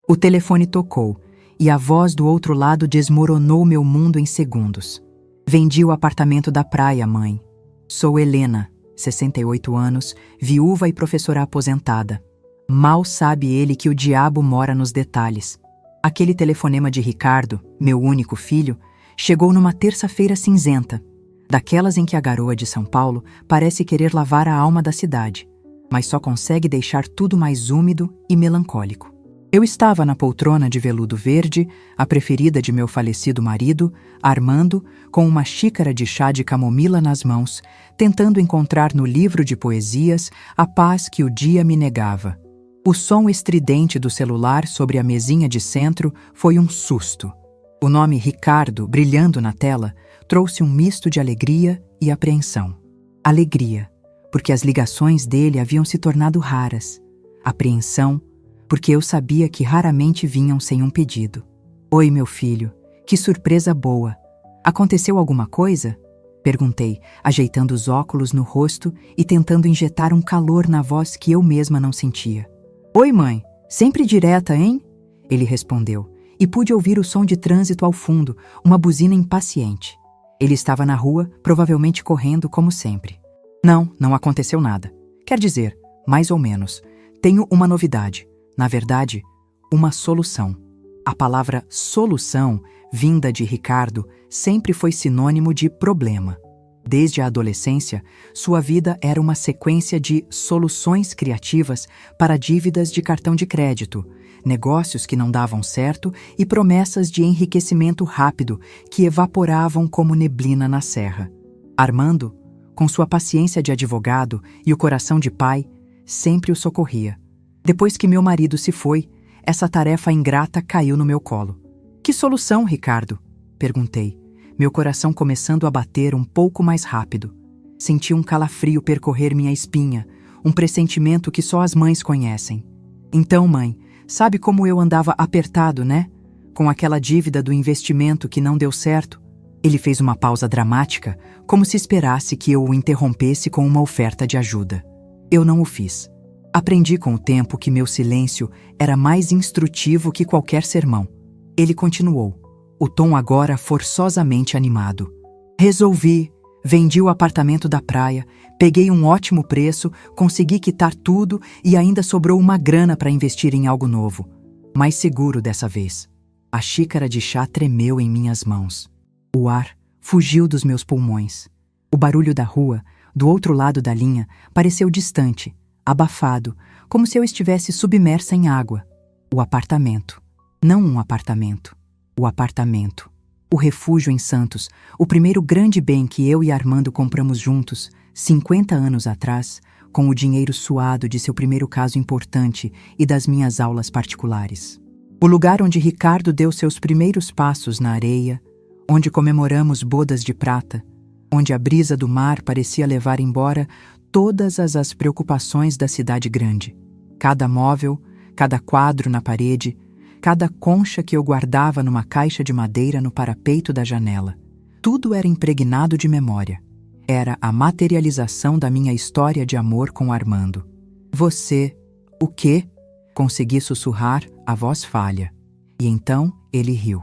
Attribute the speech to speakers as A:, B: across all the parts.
A: O telefone tocou, e a voz do outro lado desmoronou meu mundo em segundos. Vendi o apartamento da praia, mãe. Sou Helena, 68 anos, viúva e professora aposentada. Mal sabe ele que o diabo mora nos detalhes. Aquele telefonema de Ricardo, meu único filho, chegou numa terça-feira cinzenta, daquelas em que a garoa de São Paulo parece querer lavar a alma da cidade, mas só consegue deixar tudo mais úmido e melancólico. Eu estava na poltrona de veludo verde, a preferida de meu falecido marido, Armando, com uma xícara de chá de camomila nas mãos, tentando encontrar no livro de poesias a paz que o dia me negava. O som estridente do celular sobre a mesinha de centro foi um susto. O nome Ricardo, brilhando na tela, trouxe um misto de alegria e apreensão. Alegria, porque as ligações dele haviam se tornado raras. Apreensão, porque eu sabia que raramente vinham sem um pedido. Oi, meu filho, que surpresa boa. Aconteceu alguma coisa? Perguntei, ajeitando os óculos no rosto e tentando injetar um calor na voz que eu mesma não sentia. Oi, mãe, sempre direta, hein? Ele respondeu, e pude ouvir o som de trânsito ao fundo, uma buzina impaciente. Ele estava na rua, provavelmente correndo como sempre. Não aconteceu nada. Quer dizer, mais ou menos. Tenho uma novidade. Na verdade, uma solução. A palavra solução, vinda de Ricardo, sempre foi sinônimo de problema. Desde a adolescência, sua vida era uma sequência de soluções criativas para dívidas de cartão de crédito, negócios que não davam certo e promessas de enriquecimento rápido que evaporavam como neblina na serra. Armando, com sua paciência de advogado e o coração de pai, sempre o socorria. Depois que meu marido se foi, essa tarefa ingrata caiu no meu colo. Que solução, Ricardo? Perguntei, meu coração começando a bater um pouco mais rápido. Senti um calafrio percorrer minha espinha, um pressentimento que só as mães conhecem. Então, mãe, sabe como eu andava apertado, né? Com aquela dívida do investimento que não deu certo. Ele fez uma pausa dramática, como se esperasse que eu o interrompesse com uma oferta de ajuda. Eu não o fiz. Aprendi com o tempo que meu silêncio era mais instrutivo que qualquer sermão. Ele continuou, o tom agora forçosamente animado. Resolvi, vendi o apartamento da praia, peguei um ótimo preço, consegui quitar tudo e ainda sobrou uma grana para investir em algo novo. Mais seguro dessa vez. A xícara de chá tremeu em minhas mãos. O ar fugiu dos meus pulmões. O barulho da rua, do outro lado da linha, pareceu distante, abafado, como se eu estivesse submersa em água. O apartamento. Não um apartamento. O apartamento. O refúgio em Santos, o primeiro grande bem que eu e Armando compramos juntos, 50 anos atrás, com o dinheiro suado de seu primeiro caso importante e das minhas aulas particulares. O lugar onde Ricardo deu seus primeiros passos na areia, onde comemoramos bodas de prata, onde a brisa do mar parecia levar embora todas as preocupações da cidade grande. Cada móvel, cada quadro na parede, cada concha que eu guardava numa caixa de madeira no parapeito da janela. Tudo era impregnado de memória. Era a materialização da minha história de amor com Armando. Você... O quê? Consegui sussurrar, a voz falha. E então ele riu.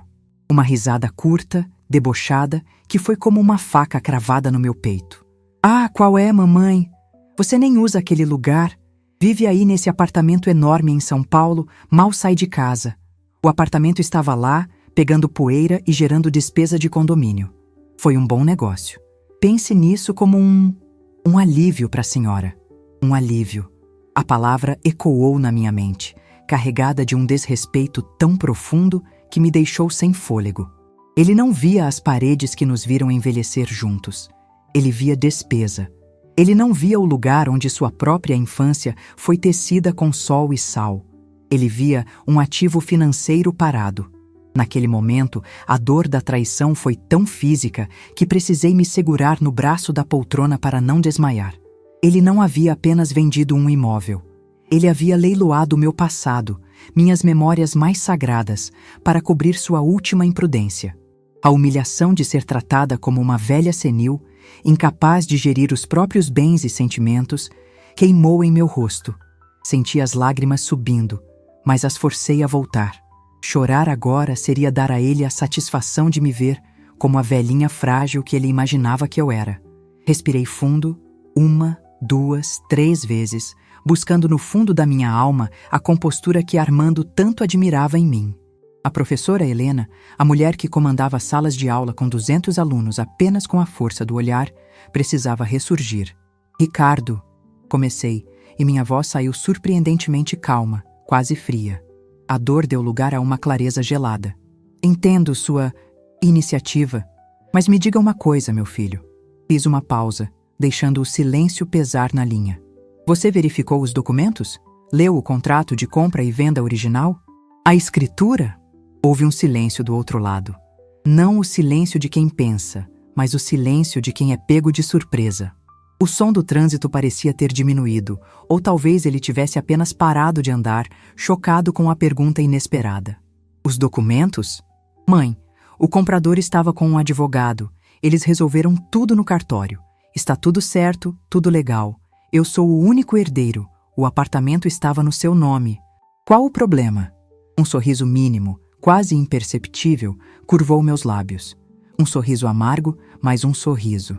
A: Uma risada curta, debochada, que foi como uma faca cravada no meu peito. Ah, qual é, mamãe? Você nem usa aquele lugar. Vive aí nesse apartamento enorme em São Paulo, mal sai de casa. O apartamento estava lá, pegando poeira e gerando despesa de condomínio. Foi um bom negócio. Pense nisso como um alívio para a senhora. Um alívio. A palavra ecoou na minha mente, carregada de um desrespeito tão profundo que me deixou sem fôlego. Ele não via as paredes que nos viram envelhecer juntos. Ele via despesa. Ele não via o lugar onde sua própria infância foi tecida com sol e sal. Ele via um ativo financeiro parado. Naquele momento, a dor da traição foi tão física que precisei me segurar no braço da poltrona para não desmaiar. Ele não havia apenas vendido um imóvel. Ele havia leiloado o meu passado, minhas memórias mais sagradas, para cobrir sua última imprudência. A humilhação de ser tratada como uma velha senil, incapaz de gerir os próprios bens e sentimentos, queimou em meu rosto. Senti as lágrimas subindo, mas as forcei a voltar. Chorar agora seria dar a ele a satisfação de me ver como a velhinha frágil que ele imaginava que eu era. Respirei fundo, 1, 2, 3 vezes, buscando no fundo da minha alma a compostura que Armando tanto admirava em mim. A professora Helena, a mulher que comandava salas de aula com 200 alunos apenas com a força do olhar, precisava ressurgir. Ricardo, comecei, e minha voz saiu surpreendentemente calma, quase fria. A dor deu lugar a uma clareza gelada. Entendo sua iniciativa, mas me diga uma coisa, meu filho. Fiz uma pausa, deixando o silêncio pesar na linha. Você verificou os documentos? Leu o contrato de compra e venda original? A escritura? Houve um silêncio do outro lado. Não o silêncio de quem pensa, mas o silêncio de quem é pego de surpresa. O som do trânsito parecia ter diminuído, ou talvez ele tivesse apenas parado de andar, chocado com a pergunta inesperada. Os documentos? Mãe, o comprador estava com um advogado. Eles resolveram tudo no cartório. Está tudo certo, tudo legal. Eu sou o único herdeiro. O apartamento estava no seu nome. Qual o problema? Um sorriso mínimo, quase imperceptível, curvou meus lábios. Um sorriso amargo, mas um sorriso.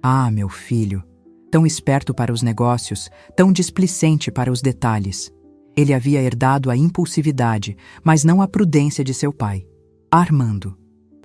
A: Ah, meu filho! Tão esperto para os negócios, tão displicente para os detalhes. Ele havia herdado a impulsividade, mas não a prudência de seu pai. Armando.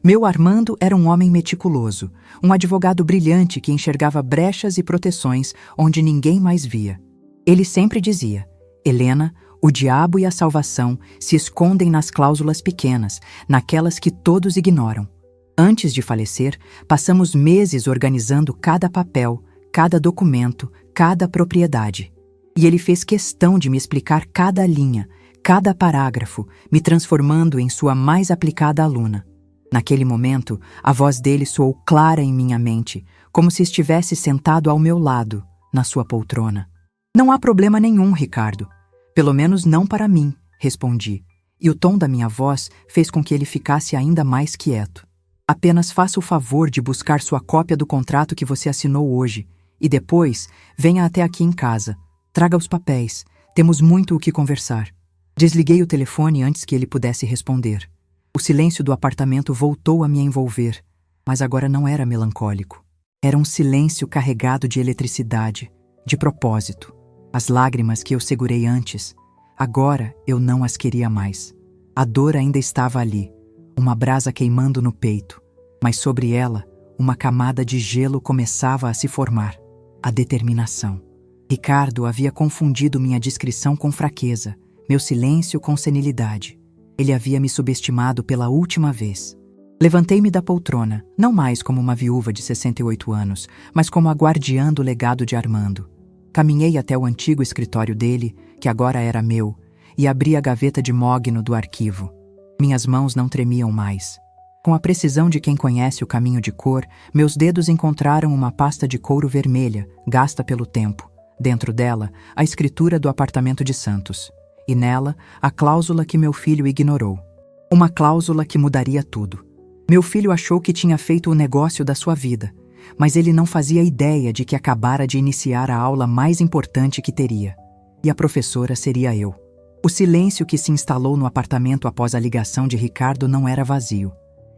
A: Meu Armando era um homem meticuloso, um advogado brilhante que enxergava brechas e proteções onde ninguém mais via. Ele sempre dizia: Helena, o diabo e a salvação se escondem nas cláusulas pequenas, naquelas que todos ignoram. Antes de falecer, passamos meses organizando cada papel, cada documento, cada propriedade. E ele fez questão de me explicar cada linha, cada parágrafo, me transformando em sua mais aplicada aluna. Naquele momento, a voz dele soou clara em minha mente, como se estivesse sentado ao meu lado, na sua poltrona. Não há problema nenhum, Ricardo. Pelo menos não para mim, respondi. E o tom da minha voz fez com que ele ficasse ainda mais quieto. Apenas faça o favor de buscar sua cópia do contrato que você assinou hoje. E depois, venha até aqui em casa. Traga os papéis. Temos muito o que conversar. Desliguei o telefone antes que ele pudesse responder. O silêncio do apartamento voltou a me envolver, mas agora não era melancólico. Era um silêncio carregado de eletricidade, de propósito. As lágrimas que eu segurei antes, agora eu não as queria mais. A dor ainda estava ali, uma brasa queimando no peito, mas sobre ela, uma camada de gelo começava a se formar. A determinação. Ricardo havia confundido minha discrição com fraqueza, meu silêncio com senilidade. Ele havia me subestimado pela última vez. Levantei-me da poltrona, não mais como uma viúva de 68 anos, mas como a guardiã do legado de Armando. Caminhei até o antigo escritório dele, que agora era meu, e abri a gaveta de mogno do arquivo. Minhas mãos não tremiam mais. Com a precisão de quem conhece o caminho de cor, meus dedos encontraram uma pasta de couro vermelha, gasta pelo tempo. Dentro dela, a escritura do apartamento de Santos. E nela, a cláusula que meu filho ignorou. Uma cláusula que mudaria tudo. Meu filho achou que tinha feito o negócio da sua vida, mas ele não fazia ideia de que acabara de iniciar a aula mais importante que teria. E a professora seria eu. O silêncio que se instalou no apartamento após a ligação de Ricardo não era vazio.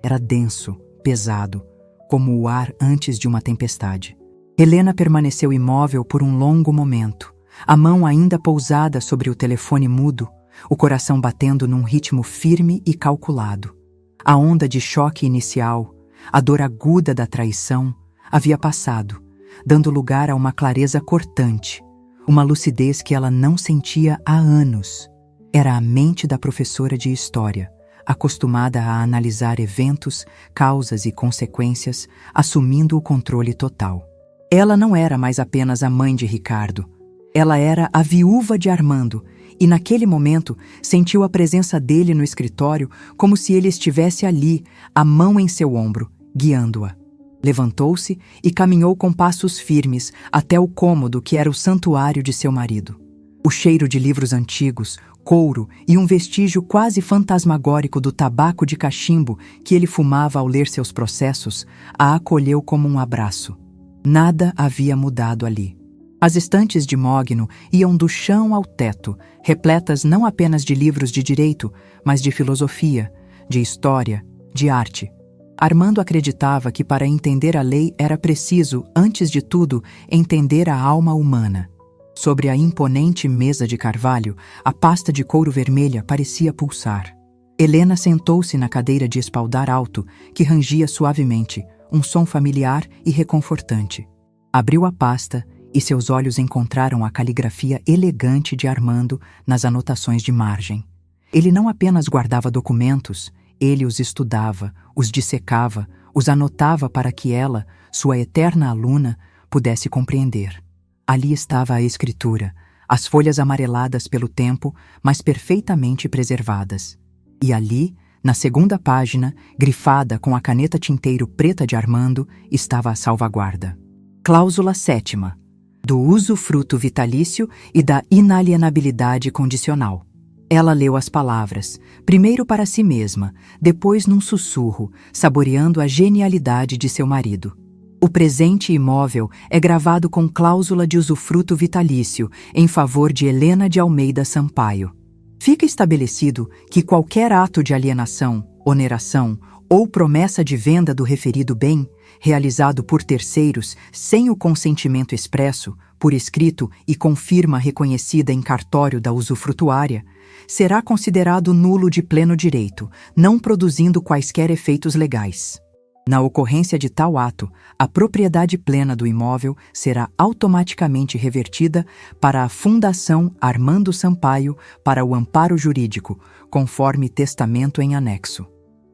A: Era denso, pesado, como o ar antes de uma tempestade. Helena permaneceu imóvel por um longo momento, a mão ainda pousada sobre o telefone mudo, o coração batendo num ritmo firme e calculado. A onda de choque inicial, a dor aguda da traição, havia passado, dando lugar a uma clareza cortante, uma lucidez que ela não sentia há anos. Era a mente da professora de história, acostumada a analisar eventos, causas e consequências, assumindo o controle total. Ela não era mais apenas a mãe de Ricardo. Ela era a viúva de Armando, e naquele momento sentiu a presença dele no escritório como se ele estivesse ali, a mão em seu ombro, guiando-a. Levantou-se e caminhou com passos firmes até o cômodo que era o santuário de seu marido. O cheiro de livros antigos, couro e um vestígio quase fantasmagórico do tabaco de cachimbo que ele fumava ao ler seus processos, a acolheu como um abraço. Nada havia mudado ali. As estantes de mogno iam do chão ao teto, repletas não apenas de livros de direito, mas de filosofia, de história, de arte. Armando acreditava que para entender a lei era preciso, antes de tudo, entender a alma humana. Sobre a imponente mesa de carvalho, a pasta de couro vermelha parecia pulsar. Helena sentou-se na cadeira de espaldar alto, que rangia suavemente, um som familiar e reconfortante. Abriu a pasta e seus olhos encontraram a caligrafia elegante de Armando nas anotações de margem. Ele não apenas guardava documentos, ele os estudava, os dissecava, os anotava para que ela, sua eterna aluna, pudesse compreender. Ali estava a escritura, as folhas amareladas pelo tempo, mas perfeitamente preservadas. E ali, na segunda página, grifada com a caneta tinteiro preta de Armando, estava a salvaguarda. Cláusula 7ª. Do usufruto vitalício e da inalienabilidade condicional. Ela leu as palavras, primeiro para si mesma, depois num sussurro, saboreando a genialidade de seu marido. O presente imóvel é gravado com cláusula de usufruto vitalício em favor de Helena de Almeida Sampaio. Fica estabelecido que qualquer ato de alienação, oneração ou promessa de venda do referido bem, realizado por terceiros sem o consentimento expresso, por escrito e com firma reconhecida em cartório da usufrutuária, será considerado nulo de pleno direito, não produzindo quaisquer efeitos legais. Na ocorrência de tal ato, a propriedade plena do imóvel será automaticamente revertida para a Fundação Armando Sampaio para o amparo jurídico, conforme testamento em anexo.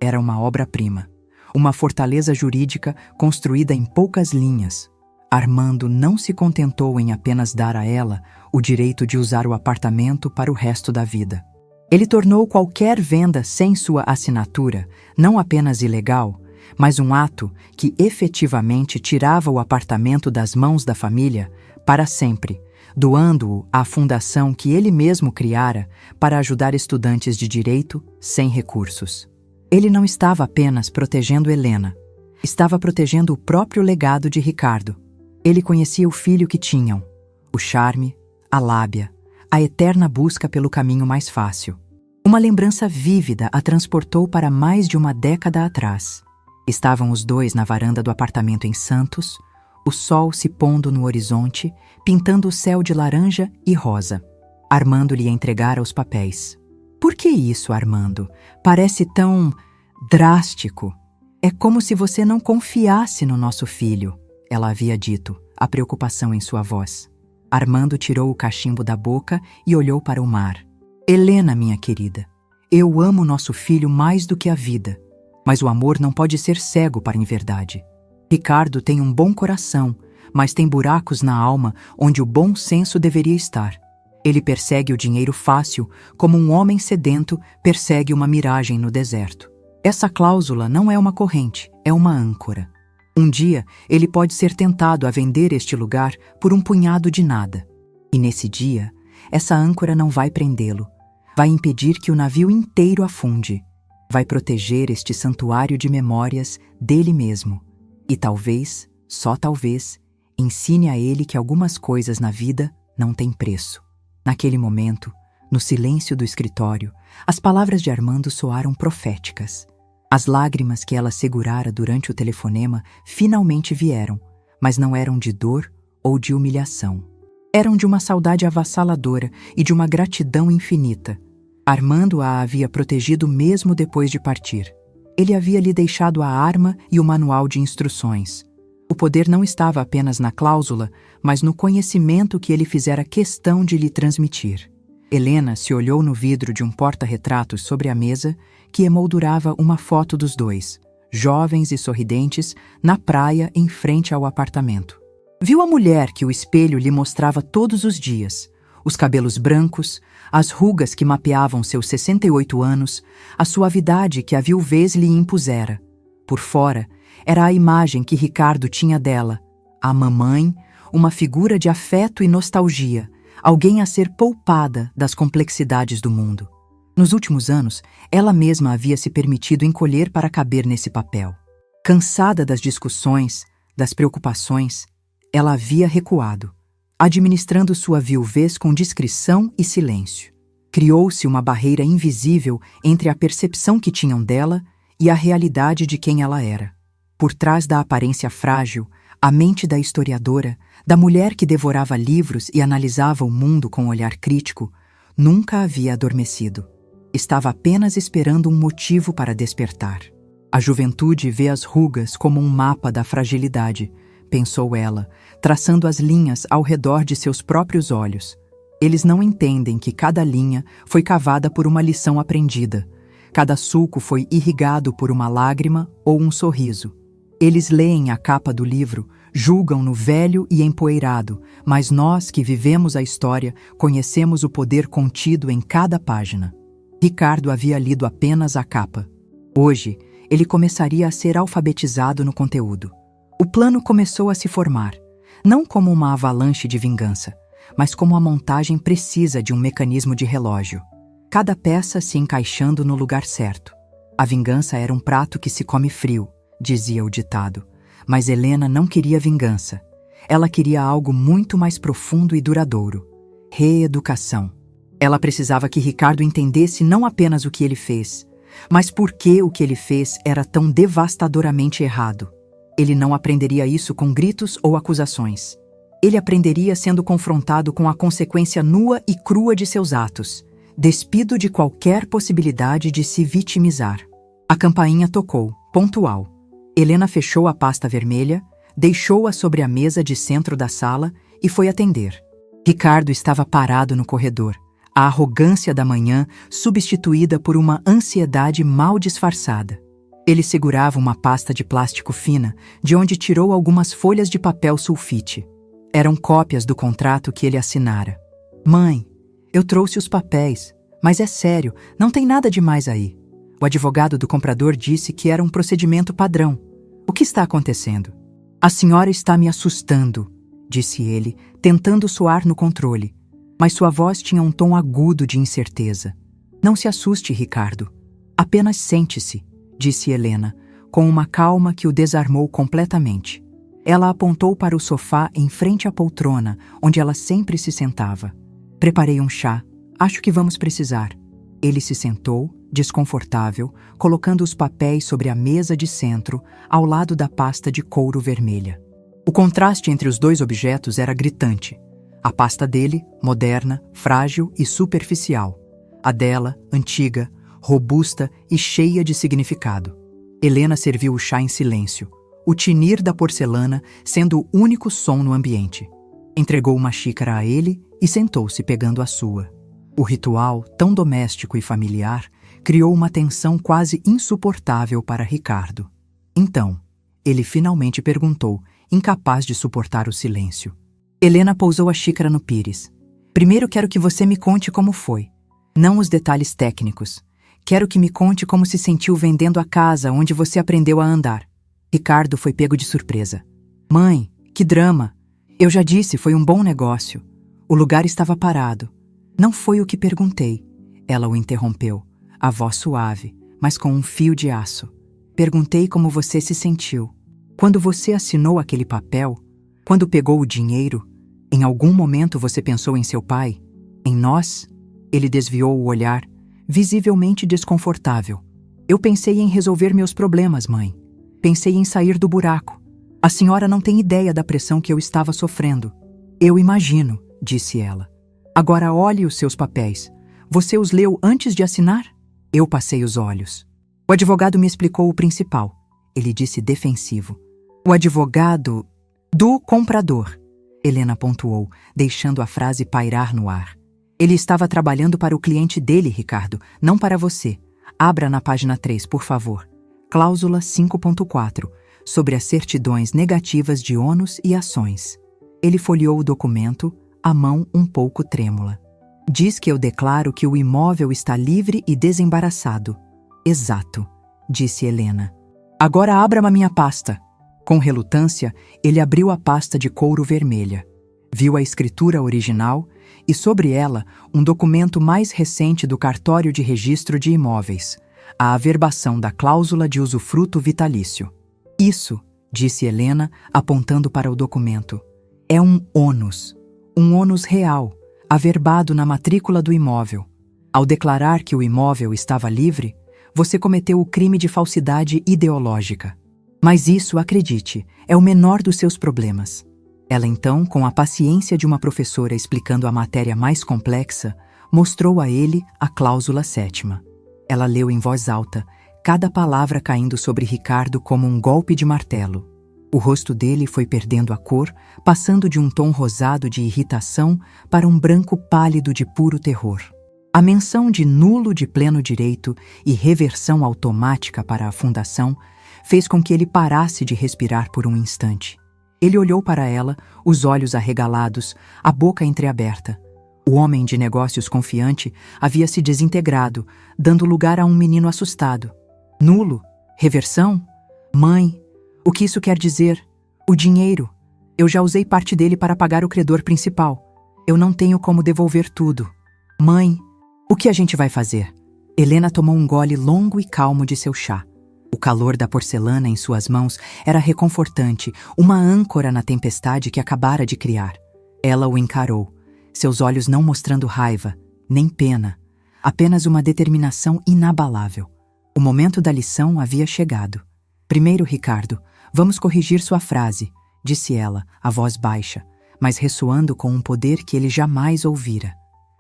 A: Era uma obra-prima, uma fortaleza jurídica construída em poucas linhas. Armando não se contentou em apenas dar a ela o direito de usar o apartamento para o resto da vida. Ele tornou qualquer venda sem sua assinatura não apenas ilegal, mas um ato que efetivamente tirava o apartamento das mãos da família para sempre, doando-o à fundação que ele mesmo criara para ajudar estudantes de direito sem recursos. Ele não estava apenas protegendo Helena, estava protegendo o próprio legado de Ricardo. Ele conhecia o filho que tinham, o charme, a lábia, a eterna busca pelo caminho mais fácil. Uma lembrança vívida a transportou para mais de uma década atrás. Estavam os dois na varanda do apartamento em Santos, o sol se pondo no horizonte, pintando o céu de laranja e rosa. Armando lhe entregara os papéis. Por que isso, Armando? Parece tão drástico. É como se você não confiasse no nosso filho, ela havia dito, a preocupação em sua voz. Armando tirou o cachimbo da boca e olhou para o mar. Helena, minha querida, eu amo nosso filho mais do que a vida, mas o amor não pode ser cego para a inverdade. Ricardo tem um bom coração, mas tem buracos na alma onde o bom senso deveria estar. Ele persegue o dinheiro fácil, como um homem sedento persegue uma miragem no deserto. Essa cláusula não é uma corrente, é uma âncora. Um dia, ele pode ser tentado a vender este lugar por um punhado de nada. E nesse dia, essa âncora não vai prendê-lo. Vai impedir que o navio inteiro afunde. Vai proteger este santuário de memórias dele mesmo. E talvez, só talvez, ensine a ele que algumas coisas na vida não têm preço. Naquele momento, no silêncio do escritório, as palavras de Armando soaram proféticas. As lágrimas que ela segurara durante o telefonema finalmente vieram, mas não eram de dor ou de humilhação. Eram de uma saudade avassaladora e de uma gratidão infinita. Armando a havia protegido mesmo depois de partir. Ele havia lhe deixado a arma e o manual de instruções. O poder não estava apenas na cláusula, mas no conhecimento que ele fizera questão de lhe transmitir. Helena se olhou no vidro de um porta-retratos sobre a mesa que emoldurava uma foto dos dois, jovens e sorridentes, na praia em frente ao apartamento. Viu a mulher que o espelho lhe mostrava todos os dias, os cabelos brancos, as rugas que mapeavam seus 68 anos, a suavidade que a viuvez lhe impusera. Por fora, era a imagem que Ricardo tinha dela, a mamãe, uma figura de afeto e nostalgia, alguém a ser poupada das complexidades do mundo. Nos últimos anos, ela mesma havia se permitido encolher para caber nesse papel. Cansada das discussões, das preocupações, ela havia recuado. administrando sua viuvez com discrição e silêncio. Criou-se uma barreira invisível entre a percepção que tinham dela e a realidade de quem ela era. Por trás da aparência frágil, a mente da historiadora, da mulher que devorava livros e analisava o mundo com um olhar crítico, nunca havia adormecido. Estava apenas esperando um motivo para despertar. A juventude vê as rugas como um mapa da fragilidade, pensou ela, traçando as linhas ao redor de seus próprios olhos. Eles não entendem que cada linha foi cavada por uma lição aprendida. Cada sulco foi irrigado por uma lágrima ou um sorriso. Eles leem a capa do livro, julgam-no velho e empoeirado, mas nós que vivemos a história conhecemos o poder contido em cada página. Ricardo havia lido apenas a capa. Hoje, ele começaria a ser alfabetizado no conteúdo. O plano começou a se formar, não como uma avalanche de vingança, mas como a montagem precisa de um mecanismo de relógio. Cada peça se encaixando no lugar certo. A vingança era um prato que se come frio, dizia o ditado. Mas Helena não queria vingança. Ela queria algo muito mais profundo e duradouro. Reeducação. Ela precisava que Ricardo entendesse não apenas o que ele fez, mas por que o que ele fez era tão devastadoramente errado. Ele não aprenderia isso com gritos ou acusações. Ele aprenderia sendo confrontado com a consequência nua e crua de seus atos, despido de qualquer possibilidade de se vitimizar. A campainha tocou, pontual. Helena fechou a pasta vermelha, deixou-a sobre a mesa de centro da sala e foi atender. Ricardo estava parado no corredor, a arrogância da manhã substituída por uma ansiedade mal disfarçada. Ele segurava uma pasta de plástico fina, de onde tirou algumas folhas de papel sulfite. Eram cópias do contrato que ele assinara. Mãe, eu trouxe os papéis, mas é sério, não tem nada demais aí. O advogado do comprador disse que era um procedimento padrão. O que está acontecendo? A senhora está me assustando, disse ele, tentando soar no controle. Mas sua voz tinha um tom agudo de incerteza. Não se assuste, Ricardo. Apenas sente-se, disse Helena, com uma calma que o desarmou completamente. Ela apontou para o sofá em frente à poltrona, onde ela sempre se sentava. Preparei um chá. Acho que vamos precisar. Ele se sentou, desconfortável, colocando os papéis sobre a mesa de centro, ao lado da pasta de couro vermelha. O contraste entre os dois objetos era gritante. A pasta dele, moderna, frágil e superficial. A dela, antiga, robusta e cheia de significado. Helena serviu o chá em silêncio, o tinir da porcelana sendo o único som no ambiente. Entregou uma xícara a ele e sentou-se pegando a sua. O ritual, tão doméstico e familiar, criou uma tensão quase insuportável para Ricardo. Então, ele finalmente perguntou, incapaz de suportar o silêncio. Helena pousou a xícara no pires. Primeiro quero que você me conte como foi. Não os detalhes técnicos. Quero que me conte como se sentiu vendendo a casa onde você aprendeu a andar. Ricardo foi pego de surpresa. Mãe, que drama! Eu já disse, foi um bom negócio. O lugar estava parado. Não foi o que perguntei. Ela o interrompeu, a voz suave, mas com um fio de aço. Perguntei como você se sentiu. Quando você assinou aquele papel, quando pegou o dinheiro, em algum momento você pensou em seu pai? Em nós? Ele desviou o olhar, visivelmente desconfortável. Eu pensei em resolver meus problemas, mãe. Pensei em sair do buraco. A senhora não tem ideia da pressão que eu estava sofrendo. Eu imagino, disse ela. Agora olhe os seus papéis. Você os leu antes de assinar? Eu passei os olhos. O advogado me explicou o principal. Ele disse defensivo. O advogado do comprador. Helena pontuou, deixando a frase pairar no ar. Ele estava trabalhando para o cliente dele, Ricardo, não para você. Abra na página 3, por favor. Cláusula 5.4, sobre as certidões negativas de ônus e ações. Ele folheou o documento, a mão um pouco trêmula. Diz que eu declaro que o imóvel está livre e desembaraçado. Exato, disse Helena. Agora abra a minha pasta. Com relutância, ele abriu a pasta de couro vermelha. Viu a escritura original e, sobre ela, um documento mais recente do cartório de registro de imóveis, a averbação da cláusula de usufruto vitalício. Isso, disse Helena, apontando para o documento, é um ônus. Um ônus real, averbado na matrícula do imóvel. Ao declarar que o imóvel estava livre, você cometeu o crime de falsidade ideológica. Mas isso, acredite, é o menor dos seus problemas. Ela então, com a paciência de uma professora explicando a matéria mais complexa, mostrou a ele a cláusula 7ª. Ela leu em voz alta, cada palavra caindo sobre Ricardo como um golpe de martelo. O rosto dele foi perdendo a cor, passando de um tom rosado de irritação para um branco pálido de puro terror. A menção de nulo de pleno direito e reversão automática para a fundação fez com que ele parasse de respirar por um instante. Ele olhou para ela, os olhos arregalados, a boca entreaberta. O homem de negócios confiante havia se desintegrado, dando lugar a um menino assustado. Nulo? Reversão? Mãe? O que isso quer dizer? O dinheiro. Eu já usei parte dele para pagar o credor principal. Eu não tenho como devolver tudo. Mãe, o que a gente vai fazer? Helena tomou um gole longo e calmo de seu chá. O calor da porcelana em suas mãos era reconfortante, uma âncora na tempestade que acabara de criar. Ela o encarou, seus olhos não mostrando raiva, nem pena, apenas uma determinação inabalável. O momento da lição havia chegado. Primeiro, Ricardo, vamos corrigir sua frase, disse ela, a voz baixa, mas ressoando com um poder que ele jamais ouvira.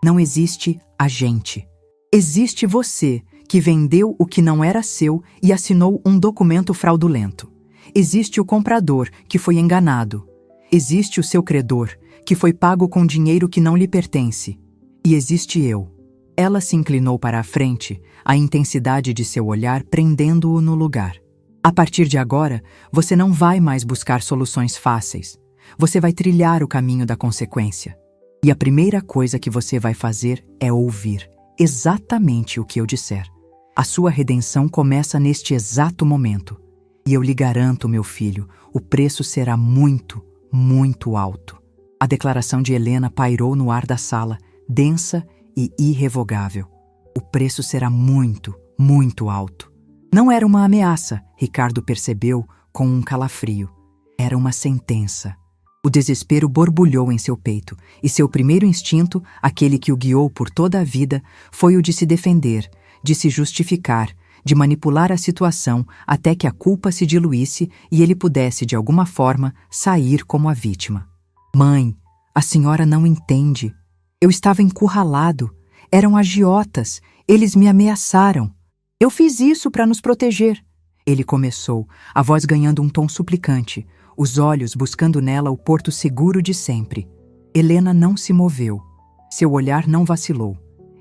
A: Não existe agente. Existe você, que vendeu o que não era seu e assinou um documento fraudulento. Existe o comprador, que foi enganado. Existe o seu credor, que foi pago com dinheiro que não lhe pertence. E existe eu. Ela se inclinou para a frente, a intensidade de seu olhar prendendo-o no lugar. A partir de agora, você não vai mais buscar soluções fáceis. Você vai trilhar o caminho da consequência. E a primeira coisa que você vai fazer é ouvir exatamente o que eu disser. A sua redenção começa neste exato momento. E eu lhe garanto, meu filho, o preço será muito, muito alto. A declaração de Helena pairou no ar da sala, densa e irrevogável. O preço será muito, muito alto. Não era uma ameaça, Ricardo percebeu com um calafrio. Era uma sentença. O desespero borbulhou em seu peito, e seu primeiro instinto, aquele que o guiou por toda a vida, foi o de se defender, de se justificar, de manipular a situação até que a culpa se diluísse e ele pudesse, de alguma forma, sair como a vítima. Mãe, a senhora não entende. Eu estava encurralado. Eram agiotas. Eles me ameaçaram. Eu fiz isso para nos proteger. Ele começou, a voz ganhando um tom suplicante, os olhos buscando nela o porto seguro de sempre. Helena não se moveu. Seu olhar não vacilou.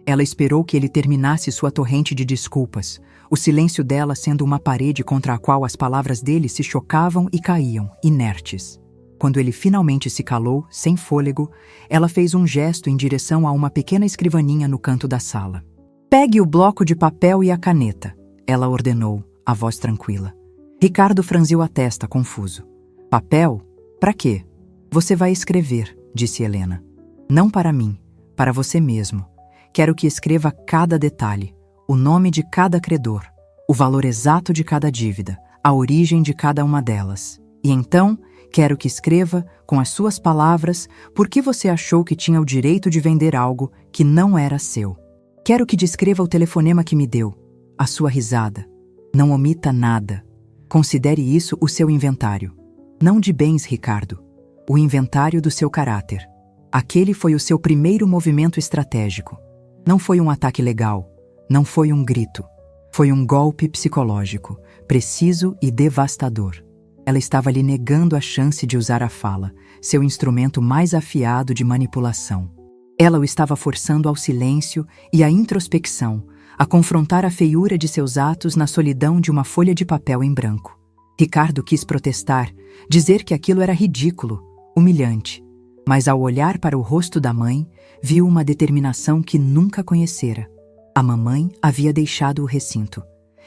A: Ela esperou que ele terminasse sua torrente de desculpas, o silêncio dela sendo uma parede contra a qual as palavras dele se chocavam e caíam, inertes. Quando ele finalmente se calou, sem fôlego, ela fez um gesto em direção a uma pequena escrivaninha no canto da sala. Pegue o bloco de papel e a caneta, ela ordenou, a voz tranquila. Ricardo franziu a testa, confuso. Papel? Para quê? Você vai escrever, disse Helena. Não para mim, para você mesmo. Quero que escreva cada detalhe, o nome de cada credor, o valor exato de cada dívida, a origem de cada uma delas. E então, quero que escreva, com as suas palavras, por que você achou que tinha o direito de vender algo que não era seu. Quero que descreva o telefonema que me deu, a sua risada. Não omita nada. Considere isso o seu inventário. Não de bens, Ricardo. O inventário do seu caráter. Aquele foi o seu primeiro movimento estratégico. Não foi um ataque legal. Não foi um grito. Foi um golpe psicológico, preciso e devastador. Ela estava lhe negando a chance de usar a fala, seu instrumento mais afiado de manipulação. Ela o estava forçando ao silêncio e à introspecção, a confrontar a feiura de seus atos na solidão de uma folha de papel em branco. Ricardo quis protestar, dizer que aquilo era ridículo, humilhante, mas ao olhar para o rosto da mãe, viu uma determinação que nunca conhecera. A mamãe havia deixado o recinto.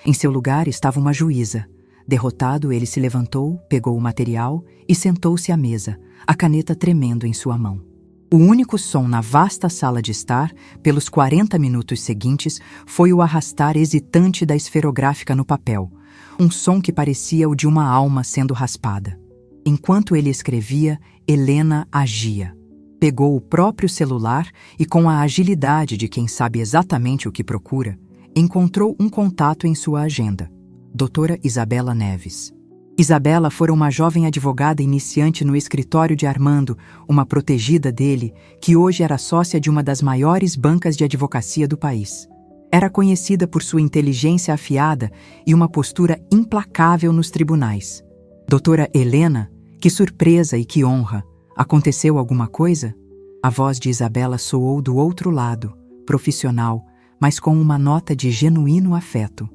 A: Em seu lugar estava uma juíza. Derrotado, ele se levantou, pegou o material e sentou-se à mesa, a caneta tremendo em sua mão. O único som na vasta sala de estar, pelos 40 minutos seguintes, foi o arrastar hesitante da esferográfica no papel, um som que parecia o de uma alma sendo raspada. Enquanto ele escrevia, Helena agia. Pegou o próprio celular e, com a agilidade de quem sabe exatamente o que procura, encontrou um contato em sua agenda. Doutora Isabela Neves. Isabela fora uma jovem advogada iniciante no escritório de Armando, uma protegida dele, que hoje era sócia de uma das maiores bancas de advocacia do país. Era conhecida por sua inteligência afiada e uma postura implacável nos tribunais. Doutora Helena, que surpresa e que honra! Aconteceu alguma coisa? A voz de Isabela soou do outro lado, profissional, mas com uma nota de genuíno afeto.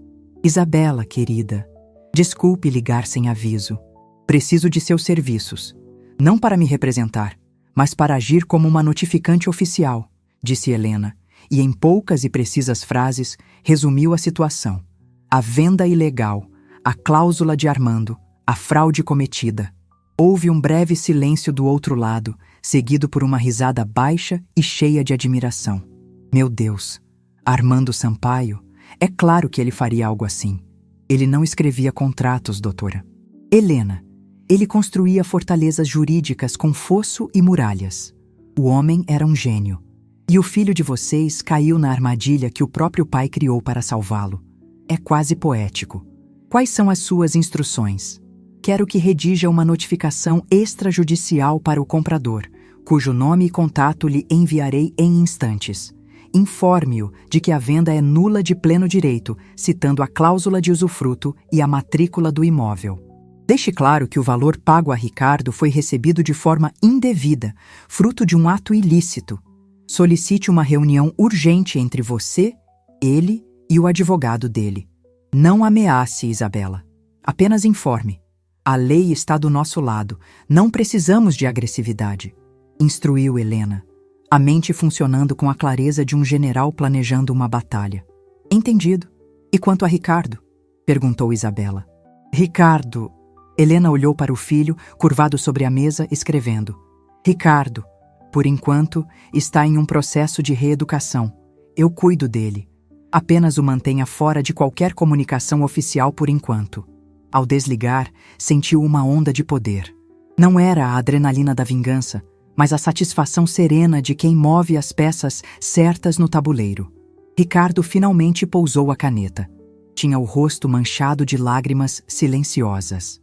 A: Isabela, querida, desculpe ligar sem aviso. Preciso de seus serviços. Não para me representar, mas para agir como uma notificante oficial, disse Helena, e em poucas e precisas frases resumiu a situação. A venda ilegal, a cláusula de Armando, a fraude cometida. Houve um breve silêncio do outro lado, seguido por uma risada baixa e cheia de admiração. Meu Deus, Armando Sampaio, é claro que ele faria algo assim. Ele não escrevia contratos, doutora. Helena, ele construía fortalezas jurídicas com fosso e muralhas. O homem era um gênio. E o filho de vocês caiu na armadilha que o próprio pai criou para salvá-lo. É quase poético. Quais são as suas instruções? Quero que redija uma notificação extrajudicial para o comprador, cujo nome e contato lhe enviarei em instantes. Informe-o de que a venda é nula de pleno direito, citando a cláusula de usufruto e a matrícula do imóvel. Deixe claro que o valor pago a Ricardo foi recebido de forma indevida, fruto de um ato ilícito. Solicite uma reunião urgente entre você, ele e o advogado dele. Não ameace, Isabela. Apenas informe. A lei está do nosso lado. Não precisamos de agressividade. Instruiu Helena, a mente funcionando com a clareza de um general planejando uma batalha. Entendido. E quanto a Ricardo? Perguntou Isabela. Ricardo. Helena olhou para o filho, curvado sobre a mesa, escrevendo. Ricardo, por enquanto, está em um processo de reeducação. Eu cuido dele. Apenas o mantenha fora de qualquer comunicação oficial por enquanto. Ao desligar, sentiu uma onda de poder. Não era a adrenalina da vingança, mas a satisfação serena de quem move as peças certas no tabuleiro. Ricardo finalmente pousou a caneta. Tinha o rosto manchado de lágrimas silenciosas.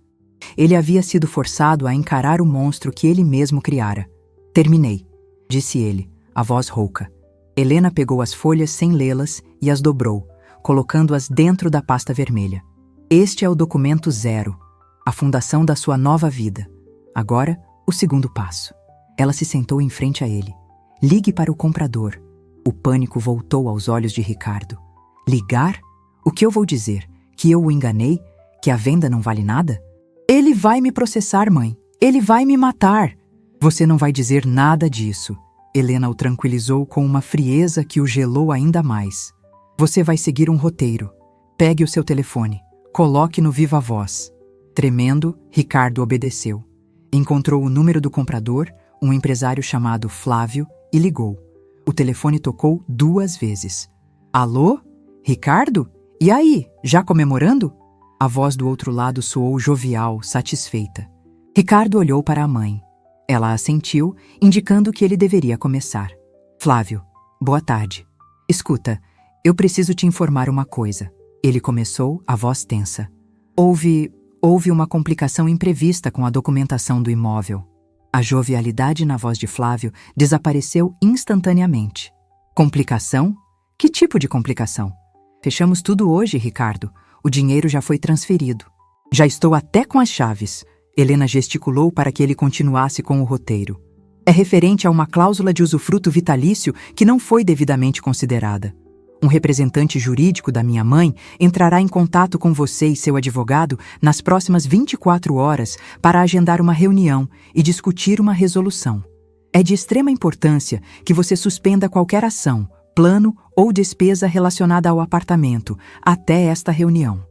A: Ele havia sido forçado a encarar o monstro que ele mesmo criara. Terminei, disse ele, a voz rouca. Helena pegou as folhas sem lê-las e as dobrou, colocando-as dentro da pasta vermelha. Este é o documento 0, a fundação da sua nova vida. Agora, o segundo passo. Ela se sentou em frente a ele. Ligue para o comprador. O pânico voltou aos olhos de Ricardo. Ligar? O que eu vou dizer? Que eu o enganei? Que a venda não vale nada? Ele vai me processar, mãe. Ele vai me matar. Você não vai dizer nada disso. Helena o tranquilizou com uma frieza que o gelou ainda mais. Você vai seguir um roteiro. Pegue o seu telefone. Coloque no viva voz. Tremendo, Ricardo obedeceu. Encontrou o número do comprador, um empresário chamado Flávio, e ligou. O telefone tocou 2 vezes. Alô? Ricardo? E aí, já comemorando? A voz do outro lado soou jovial, satisfeita. Ricardo olhou para a mãe. Ela assentiu, indicando que ele deveria começar. Flávio, boa tarde. Escuta, eu preciso te informar uma coisa. Ele começou, a voz tensa. Houve uma complicação imprevista com a documentação do imóvel. A jovialidade na voz de Flávio desapareceu instantaneamente. Complicação? Que tipo de complicação? Fechamos tudo hoje, Ricardo. O dinheiro já foi transferido. Já estou até com as chaves. Helena gesticulou para que ele continuasse com o roteiro. É referente a uma cláusula de usufruto vitalício que não foi devidamente considerada. Um representante jurídico da minha mãe entrará em contato com você e seu advogado nas próximas 24 horas para agendar uma reunião e discutir uma resolução. É de extrema importância que você suspenda qualquer ação, plano ou despesa relacionada ao apartamento até esta reunião.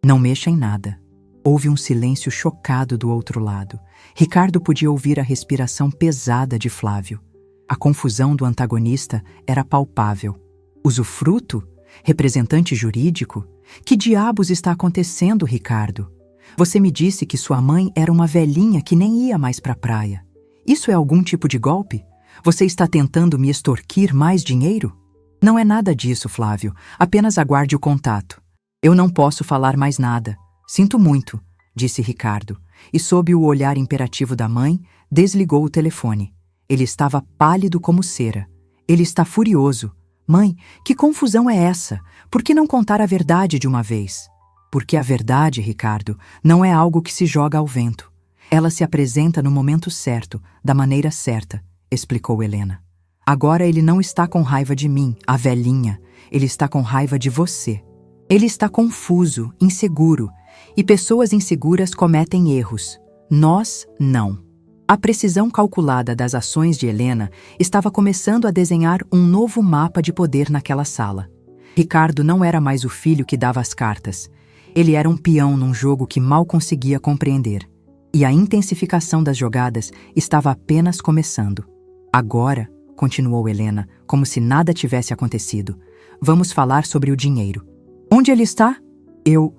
A: Não mexa em nada. Houve um silêncio chocado do outro lado. Ricardo podia ouvir a respiração pesada de Flávio. A confusão do antagonista era palpável. Usufruto? Representante jurídico? Que diabos está acontecendo, Ricardo? Você me disse que sua mãe era uma velhinha que nem ia mais para a praia. Isso é algum tipo de golpe? Você está tentando me extorquir mais dinheiro? Não é nada disso, Flávio. Apenas aguarde o contato. Eu não posso falar mais nada. Sinto muito, disse Ricardo, e sob o olhar imperativo da mãe, desligou o telefone. Ele estava pálido como cera. Ele está furioso. Mãe, que confusão é essa? Por que não contar a verdade de uma vez? Porque a verdade, Ricardo, não é algo que se joga ao vento. Ela se apresenta no momento certo, da maneira certa, explicou Helena. Agora ele não está com raiva de mim, a velhinha. Ele está com raiva de você. Ele está confuso, inseguro, e pessoas inseguras cometem erros. Nós, não. A precisão calculada das ações de Helena estava começando a desenhar um novo mapa de poder naquela sala. Ricardo não era mais o filho que dava as cartas. Ele era um peão num jogo que mal conseguia compreender. E a intensificação das jogadas estava apenas começando. Agora, continuou Helena, como se nada tivesse acontecido, vamos falar sobre o dinheiro. Onde ele está? Eu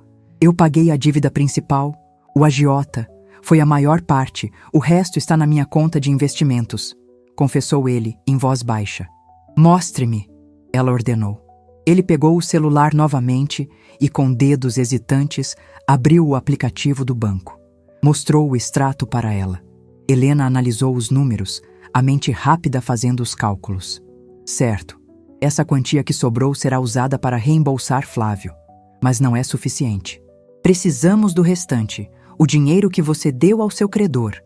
A: paguei a dívida principal, o agiota. Foi a maior parte, o resto está na minha conta de investimentos, confessou ele, em voz baixa. Mostre-me, ela ordenou. Ele pegou o celular novamente e, com dedos hesitantes, abriu o aplicativo do banco. Mostrou o extrato para ela. Helena analisou os números, a mente rápida fazendo os cálculos. Certo, essa quantia que sobrou será usada para reembolsar Flávio. Mas não é suficiente. Precisamos do restante, o dinheiro que você deu ao seu credor.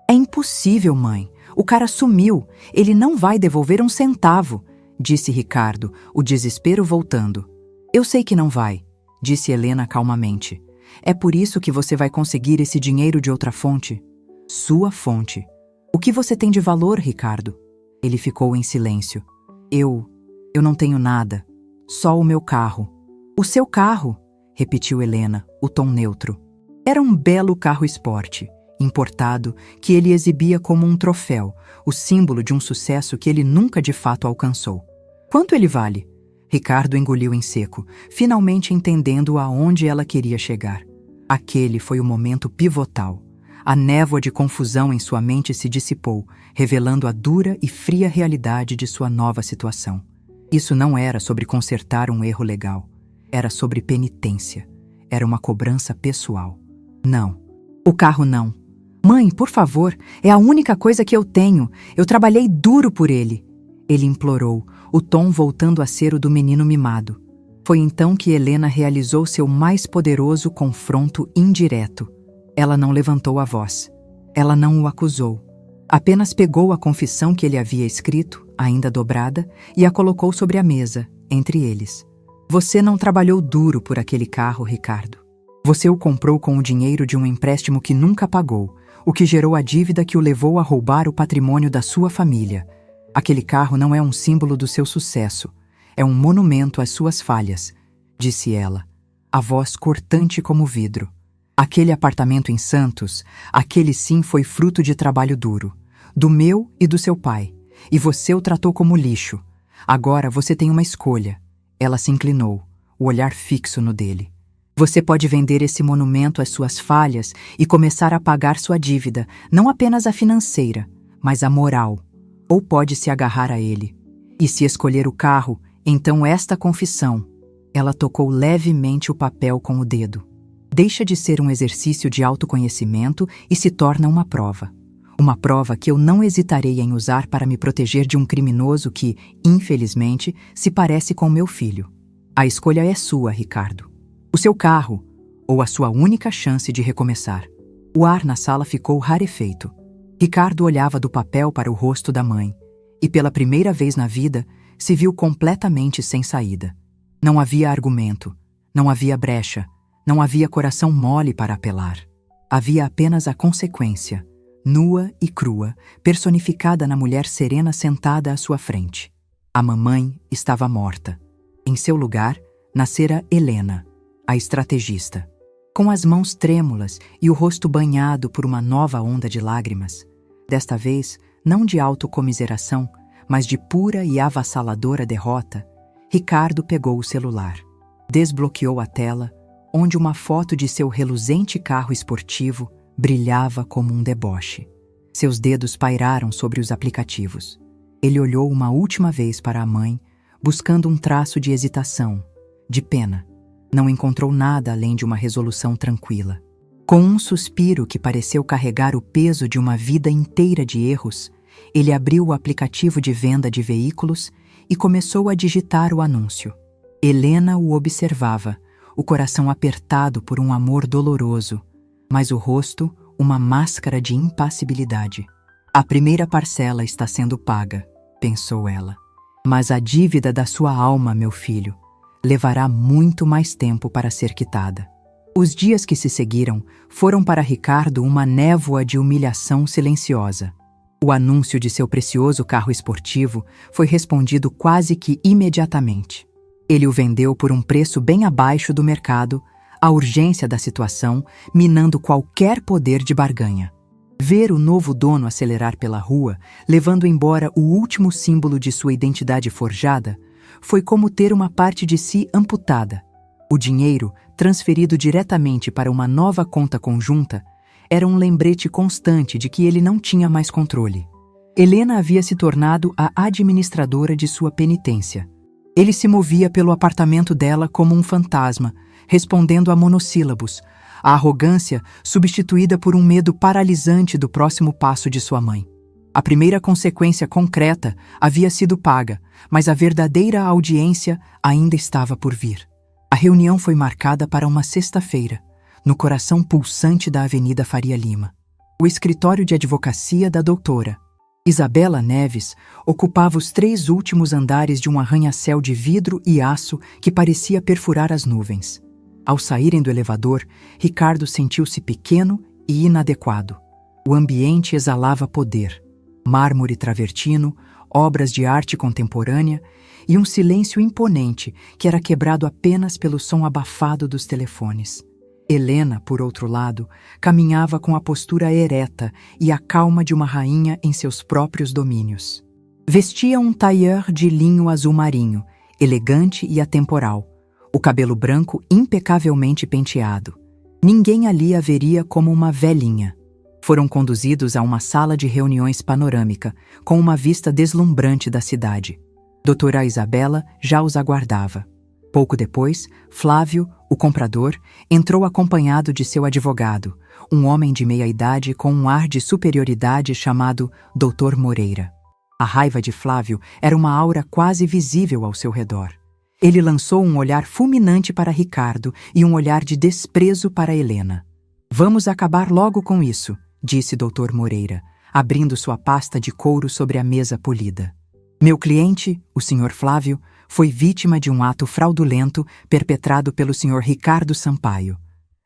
A: É impossível, mãe. O cara sumiu. Ele não vai devolver um centavo, disse Ricardo, o desespero voltando. Eu sei que não vai, disse Helena calmamente. É por isso que você vai conseguir esse dinheiro de outra fonte. Sua fonte. O que você tem de valor, Ricardo? Ele ficou em silêncio. Eu não tenho nada. Só o meu carro. O seu carro? Repetiu Helena, o tom neutro. Era um belo carro esporte, importado, que ele exibia como um troféu, o símbolo de um sucesso que ele nunca de fato alcançou. Quanto ele vale? Ricardo engoliu em seco, finalmente entendendo aonde ela queria chegar. Aquele foi o momento pivotal. A névoa de confusão em sua mente se dissipou, revelando a dura e fria realidade de sua nova situação. Isso não era sobre consertar um erro legal. Era sobre penitência. Era uma cobrança pessoal. Não. O carro não. Mãe, por favor, é a única coisa que eu tenho. Eu trabalhei duro por ele. Ele implorou, o tom voltando a ser o do menino mimado. Foi então que Helena realizou seu mais poderoso confronto indireto. Ela não levantou a voz. Ela não o acusou. Apenas pegou a confissão que ele havia escrito, ainda dobrada, e a colocou sobre a mesa, entre eles. Você não trabalhou duro por aquele carro, Ricardo. Você o comprou com o dinheiro de um empréstimo que nunca pagou, o que gerou a dívida que o levou a roubar o patrimônio da sua família. Aquele carro não é um símbolo do seu sucesso. É um monumento às suas falhas, disse ela, a voz cortante como vidro. Aquele apartamento em Santos, aquele sim foi fruto de trabalho duro, do meu e do seu pai, e você o tratou como lixo. Agora você tem uma escolha. Ela se inclinou, o olhar fixo no dele. Você pode vender esse monumento às suas falhas e começar a pagar sua dívida, não apenas a financeira, mas a moral. Ou pode se agarrar a ele. E se escolher o carro, então esta confissão. Ela tocou levemente o papel com o dedo. Deixa de ser um exercício de autoconhecimento e se torna uma prova. Uma prova que eu não hesitarei em usar para me proteger de um criminoso que, infelizmente, se parece com meu filho. A escolha é sua, Ricardo. O seu carro, ou a sua única chance de recomeçar. O ar na sala ficou rarefeito. Ricardo olhava do papel para o rosto da mãe, e pela primeira vez na vida, se viu completamente sem saída. Não havia argumento, não havia brecha, não havia coração mole para apelar. Havia apenas a consequência, nua e crua, personificada na mulher serena sentada à sua frente. A mamãe estava morta. Em seu lugar, nascera Helena, a estrategista. Com as mãos trêmulas e o rosto banhado por uma nova onda de lágrimas. Desta vez, não de autocomiseração, mas de pura e avassaladora derrota, Ricardo pegou o celular. Desbloqueou a tela, onde uma foto de seu reluzente carro esportivo brilhava como um deboche. Seus dedos pairaram sobre os aplicativos. Ele olhou uma última vez para a mãe, buscando um traço de hesitação, de pena. Não encontrou nada além de uma resolução tranquila. Com um suspiro que pareceu carregar o peso de uma vida inteira de erros, ele abriu o aplicativo de venda de veículos e começou a digitar o anúncio. Helena o observava, o coração apertado por um amor doloroso, mas o rosto uma máscara de impassibilidade. A primeira parcela está sendo paga, pensou ela. Mas a dívida da sua alma, meu filho, levará muito mais tempo para ser quitada. Os dias que se seguiram foram para Ricardo uma névoa de humilhação silenciosa. O anúncio de seu precioso carro esportivo foi respondido quase que imediatamente. Ele o vendeu por um preço bem abaixo do mercado, a urgência da situação minando qualquer poder de barganha. Ver o novo dono acelerar pela rua, levando embora o último símbolo de sua identidade forjada, foi como ter uma parte de si amputada. O dinheiro, transferido diretamente para uma nova conta conjunta, era um lembrete constante de que ele não tinha mais controle. Helena havia se tornado a administradora de sua penitência. Ele se movia pelo apartamento dela como um fantasma, respondendo a monossílabos, a arrogância substituída por um medo paralisante do próximo passo de sua mãe. A primeira consequência concreta havia sido paga, mas a verdadeira audiência ainda estava por vir. A reunião foi marcada para uma sexta-feira, no coração pulsante da Avenida Faria Lima. O escritório de advocacia da doutora Isabela Neves ocupava os 3 últimos andares de um arranha-céu de vidro e aço que parecia perfurar as nuvens. Ao saírem do elevador, Ricardo sentiu-se pequeno e inadequado. O ambiente exalava poder, mármore travertino, obras de arte contemporânea e um silêncio imponente que era quebrado apenas pelo som abafado dos telefones. Helena, por outro lado, caminhava com a postura ereta e a calma de uma rainha em seus próprios domínios. Vestia um tailleur de linho azul marinho, elegante e atemporal, o cabelo branco impecavelmente penteado. Ninguém ali a veria como uma velhinha. Foram conduzidos a uma sala de reuniões panorâmica, com uma vista deslumbrante da cidade. Doutora Isabela já os aguardava. Pouco depois, Flávio, o comprador, entrou acompanhado de seu advogado, um homem de meia-idade com um ar de superioridade chamado Dr. Moreira. A raiva de Flávio era uma aura quase visível ao seu redor. Ele lançou um olhar fulminante para Ricardo e um olhar de desprezo para Helena. "Vamos acabar logo com isso", disse Dr. Moreira, abrindo sua pasta de couro sobre a mesa polida. "Meu cliente, o Sr. Flávio, foi vítima de um ato fraudulento perpetrado pelo Sr. Ricardo Sampaio.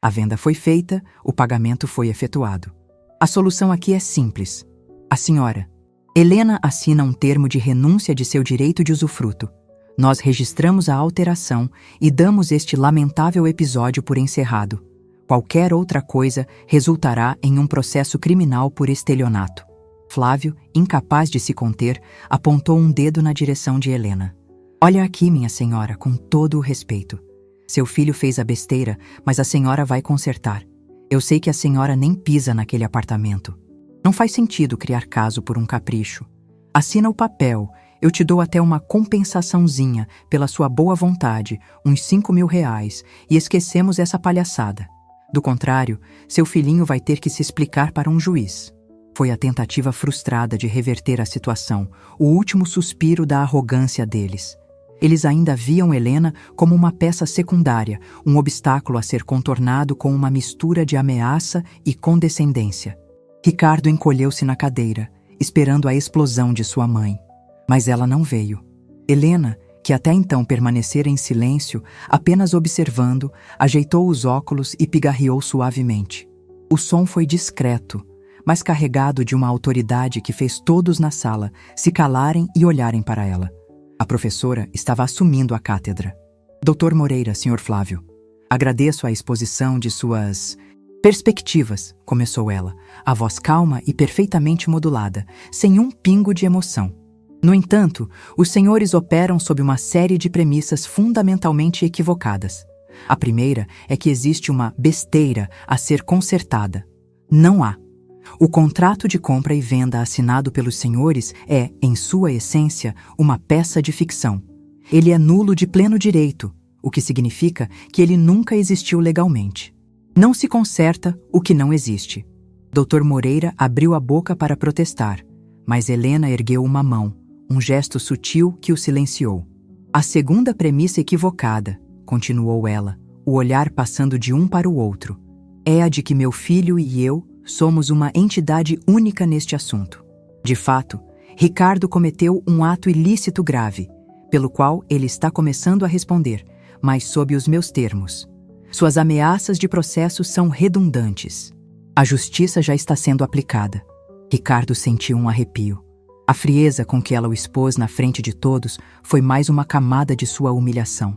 A: A venda foi feita, o pagamento foi efetuado. A solução aqui é simples. A senhora Helena assina um termo de renúncia de seu direito de usufruto. Nós registramos a alteração e damos este lamentável episódio por encerrado. Qualquer outra coisa resultará em um processo criminal por estelionato." Flávio, incapaz de se conter, apontou um dedo na direção de Helena. "Olha aqui, minha senhora, com todo o respeito. Seu filho fez a besteira, mas a senhora vai consertar. Eu sei que a senhora nem pisa naquele apartamento. Não faz sentido criar caso por um capricho. Assina o papel, eu te dou até uma compensaçãozinha pela sua boa vontade, uns R$ 5.000, e esquecemos essa palhaçada. Do contrário, seu filhinho vai ter que se explicar para um juiz." Foi a tentativa frustrada de reverter a situação, o último suspiro da arrogância deles. Eles ainda viam Helena como uma peça secundária, um obstáculo a ser contornado com uma mistura de ameaça e condescendência. Ricardo encolheu-se na cadeira, esperando a explosão de sua mãe. Mas ela não veio. Helena, que até então permanecera em silêncio, apenas observando, ajeitou os óculos e pigarreou suavemente. O som foi discreto, mas carregado de uma autoridade que fez todos na sala se calarem e olharem para ela. A professora estava assumindo a cátedra. "Dr. Moreira, Sr. Flávio, agradeço a exposição de suas perspectivas", começou ela, a voz calma e perfeitamente modulada, sem um pingo de emoção. "No entanto, os senhores operam sob uma série de premissas fundamentalmente equivocadas. A primeira é que existe uma besteira a ser consertada. Não há. O contrato de compra e venda assinado pelos senhores é, em sua essência, uma peça de ficção. Ele é nulo de pleno direito, o que significa que ele nunca existiu legalmente. Não se conserta o que não existe. Dr. Moreira abriu a boca para protestar, mas Helena ergueu uma mão, um gesto sutil que o silenciou. A segunda premissa equivocada, continuou ela, o olhar passando de um para o outro, é a de que meu filho e eu somos uma entidade única neste assunto. De fato, Ricardo cometeu um ato ilícito grave, pelo qual ele está começando a responder, mas sob os meus termos. Suas ameaças de processo são redundantes. A justiça já está sendo aplicada. Ricardo sentiu um arrepio. A frieza com que ela o expôs na frente de todos foi mais uma camada de sua humilhação.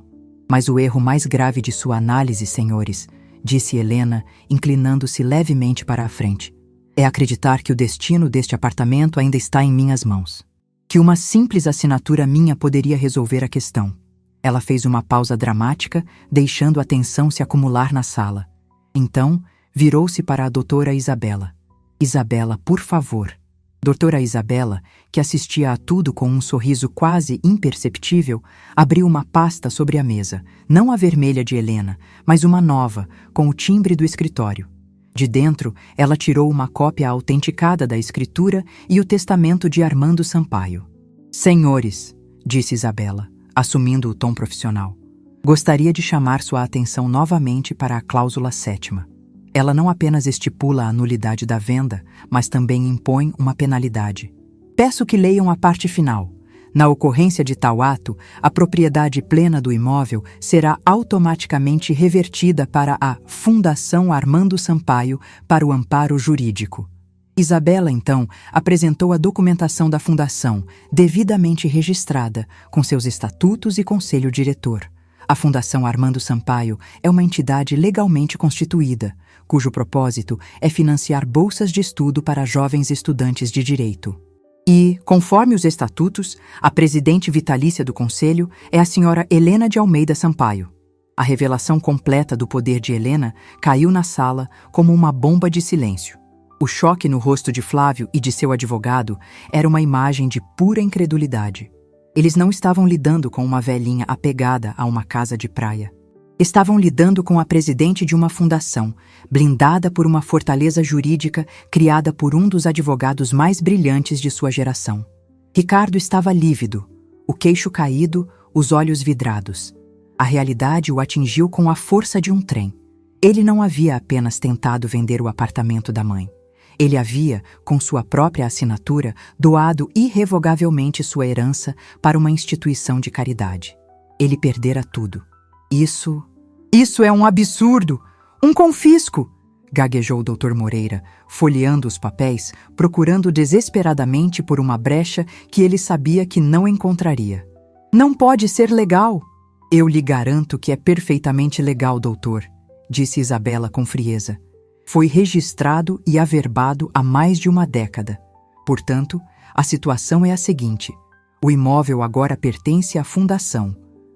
A: Mas o erro mais grave de sua análise, senhores, disse Helena, inclinando-se levemente para a frente, é acreditar que o destino deste apartamento ainda está em minhas mãos. Que uma simples assinatura minha poderia resolver a questão. Ela fez uma pausa dramática, deixando a tensão se acumular na sala. Então, virou-se para a doutora Isabela. Isabela, por favor. Doutora Isabela, que assistia a tudo com um sorriso quase imperceptível, abriu uma pasta sobre a mesa, não a vermelha de Helena, mas uma nova, com o timbre do escritório. De dentro, ela tirou uma cópia autenticada da escritura e o testamento de Armando Sampaio. Senhores, disse Isabela, assumindo o tom profissional, gostaria de chamar sua atenção novamente para a cláusula 7ª. Ela não apenas estipula a nulidade da venda, mas também impõe uma penalidade. Peço que leiam a parte final. Na ocorrência de tal ato, a propriedade plena do imóvel será automaticamente revertida para a Fundação Armando Sampaio para o amparo jurídico. Isabela, então, apresentou a documentação da fundação, devidamente registrada, com seus estatutos e conselho diretor. A Fundação Armando Sampaio é uma entidade legalmente constituída, cujo propósito é financiar bolsas de estudo para jovens estudantes de direito. E, conforme os estatutos, a presidente vitalícia do conselho é a senhora Helena de Almeida Sampaio. A revelação completa do poder de Helena caiu na sala como uma bomba de silêncio. O choque no rosto de Flávio e de seu advogado era uma imagem de pura incredulidade. Eles não estavam lidando com uma velhinha apegada a uma casa de praia. Estavam lidando com a presidente de uma fundação, blindada por uma fortaleza jurídica criada por um dos advogados mais brilhantes de sua geração. Ricardo estava lívido, o queixo caído, os olhos vidrados. A realidade o atingiu com a força de um trem. Ele não havia apenas tentado vender o apartamento da mãe. Ele havia, com sua própria assinatura, doado irrevogavelmente sua herança para uma instituição de caridade. Ele perdera tudo. Isso é um absurdo! Um confisco! Gaguejou o Dr. Moreira, folheando os papéis, procurando desesperadamente por uma brecha que ele sabia que não encontraria. Não pode ser legal! Eu lhe garanto que é perfeitamente legal, doutor, disse Isabela com frieza. Foi registrado e averbado há mais de uma década. Portanto, a situação é a seguinte: o imóvel agora pertence à fundação.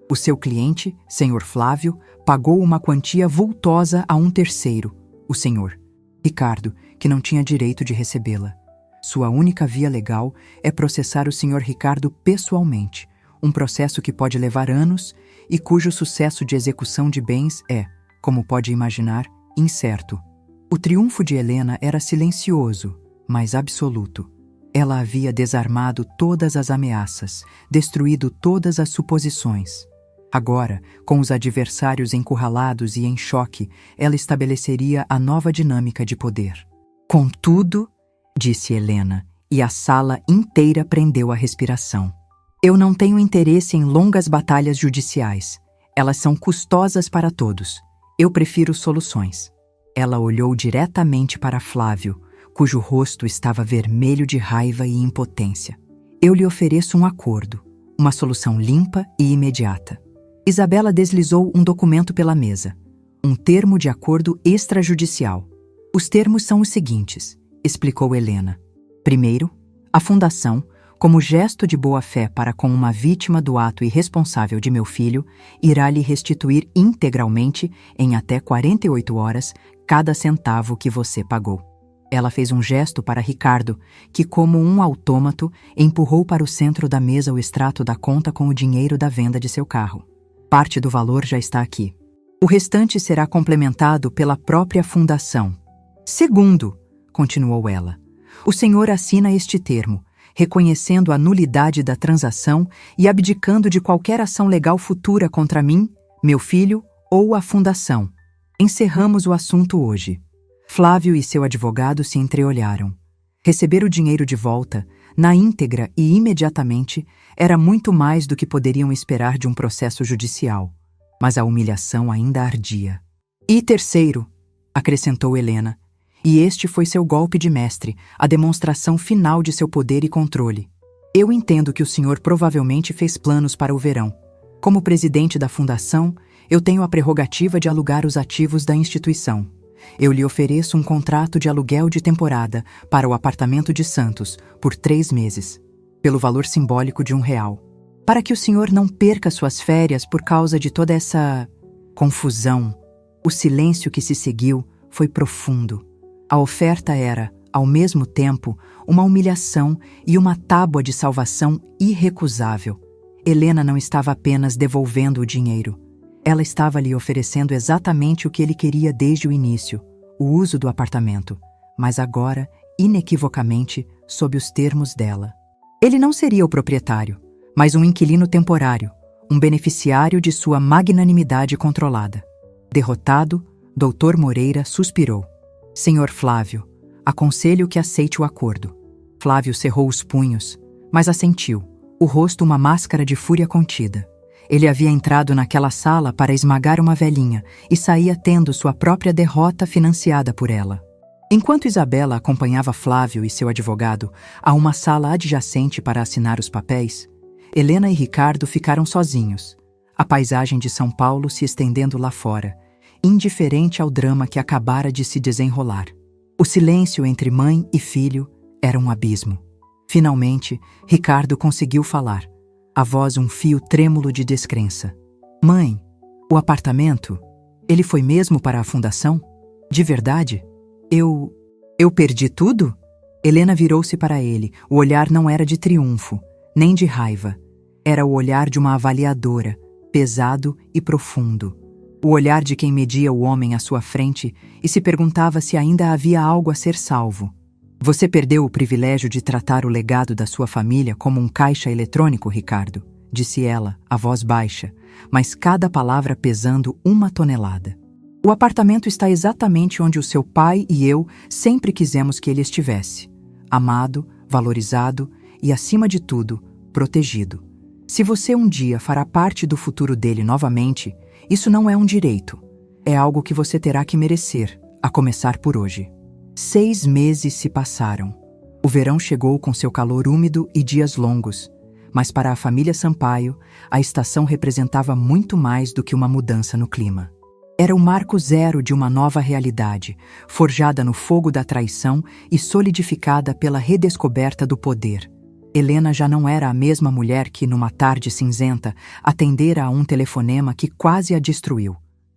A: O seu cliente, Sr. Flávio, pagou uma quantia vultosa a um terceiro, o Sr. Ricardo, que não tinha direito de recebê-la. Sua única via legal é processar o Sr. Ricardo pessoalmente, um processo que pode levar anos e cujo sucesso de execução de bens é, como pode imaginar, incerto. O triunfo de Helena era silencioso, mas absoluto. Ela havia desarmado todas as ameaças, destruído todas as suposições. Agora, com os adversários encurralados e em choque, ela estabeleceria a nova dinâmica de poder. Contudo, disse Helena, e a sala inteira prendeu a respiração. Eu não tenho interesse em longas batalhas judiciais. Elas são custosas para todos. Eu prefiro soluções. Ela olhou diretamente para Flávio, cujo rosto estava vermelho de raiva e impotência. Eu lhe ofereço um acordo, uma solução limpa e imediata. Isabela deslizou um documento pela mesa. Um termo de acordo extrajudicial. Os termos são os seguintes, explicou Helena. Primeiro, a fundação, como gesto de boa-fé para com uma vítima do ato irresponsável de meu filho, irá lhe restituir integralmente, em até 48 horas, cada centavo que você pagou. Ela fez um gesto para Ricardo, que, como um autômato, empurrou para o centro da mesa o extrato da conta com o dinheiro da venda de seu carro. Parte do valor já está aqui. O restante será complementado pela própria fundação. Segundo, continuou ela, o senhor assina este termo, reconhecendo a nulidade da transação e abdicando de qualquer ação legal futura contra mim, meu filho ou a fundação. Encerramos o assunto hoje. Flávio e seu advogado se entreolharam. Receber o dinheiro de volta, na íntegra e imediatamente, era muito mais do que poderiam esperar de um processo judicial. Mas a humilhação ainda ardia. E terceiro, acrescentou Helena, e este foi seu golpe de mestre, a demonstração final de seu poder e controle. Eu entendo que o senhor provavelmente fez planos para o verão. Como presidente da fundação, eu tenho a prerrogativa de alugar os ativos da instituição. Eu lhe ofereço um contrato de aluguel de temporada para o apartamento de Santos por 3 meses, pelo valor simbólico de R$1, para que o senhor não perca suas férias por causa de toda essa confusão. O silêncio que se seguiu foi profundo. A oferta era, ao mesmo tempo, uma humilhação e uma tábua de salvação irrecusável. Helena não estava apenas devolvendo o dinheiro. Ela estava lhe oferecendo exatamente o que ele queria desde o início, o uso do apartamento, mas agora, inequivocamente, sob os termos dela. Ele não seria o proprietário, mas um inquilino temporário, um beneficiário de sua magnanimidade controlada. Derrotado, Dr. Moreira suspirou. Senhor Flávio, aconselho que aceite o acordo. Flávio cerrou os punhos, mas assentiu, o rosto uma máscara de fúria contida. Ele havia entrado naquela sala para esmagar uma velhinha e saía tendo sua própria derrota financiada por ela. Enquanto Isabela acompanhava Flávio e seu advogado a uma sala adjacente para assinar os papéis, Helena e Ricardo ficaram sozinhos, a paisagem de São Paulo se estendendo lá fora, indiferente ao drama que acabara de se desenrolar. O silêncio entre mãe e filho era um abismo. Finalmente, Ricardo conseguiu falar, a voz um fio trêmulo de descrença. Mãe, o apartamento, ele foi mesmo para a fundação? De verdade? Eu perdi tudo? Helena virou-se para ele. O olhar não era de triunfo, nem de raiva. Era o olhar de uma avaliadora, pesado e profundo. O olhar de quem media o homem à sua frente e se perguntava se ainda havia algo a ser salvo. Você perdeu o privilégio de tratar o legado da sua família como um caixa eletrônico, Ricardo, disse ela, a voz baixa, mas cada palavra pesando 1 tonelada. O apartamento está exatamente onde o seu pai e eu sempre quisemos que ele estivesse. Amado, valorizado e, acima de tudo, protegido. Se você um dia fará parte do futuro dele novamente, isso não é um direito. É algo que você terá que merecer, a começar por hoje. 6 meses se passaram. O verão chegou com seu calor úmido e dias longos, mas para a família Sampaio, a estação representava muito mais do que uma mudança no clima. Era o marco zero de uma nova realidade, forjada no fogo da traição e solidificada pela redescoberta do poder. Helena já não era a mesma mulher que, numa tarde cinzenta, atendera a um telefonema que quase a destruiu.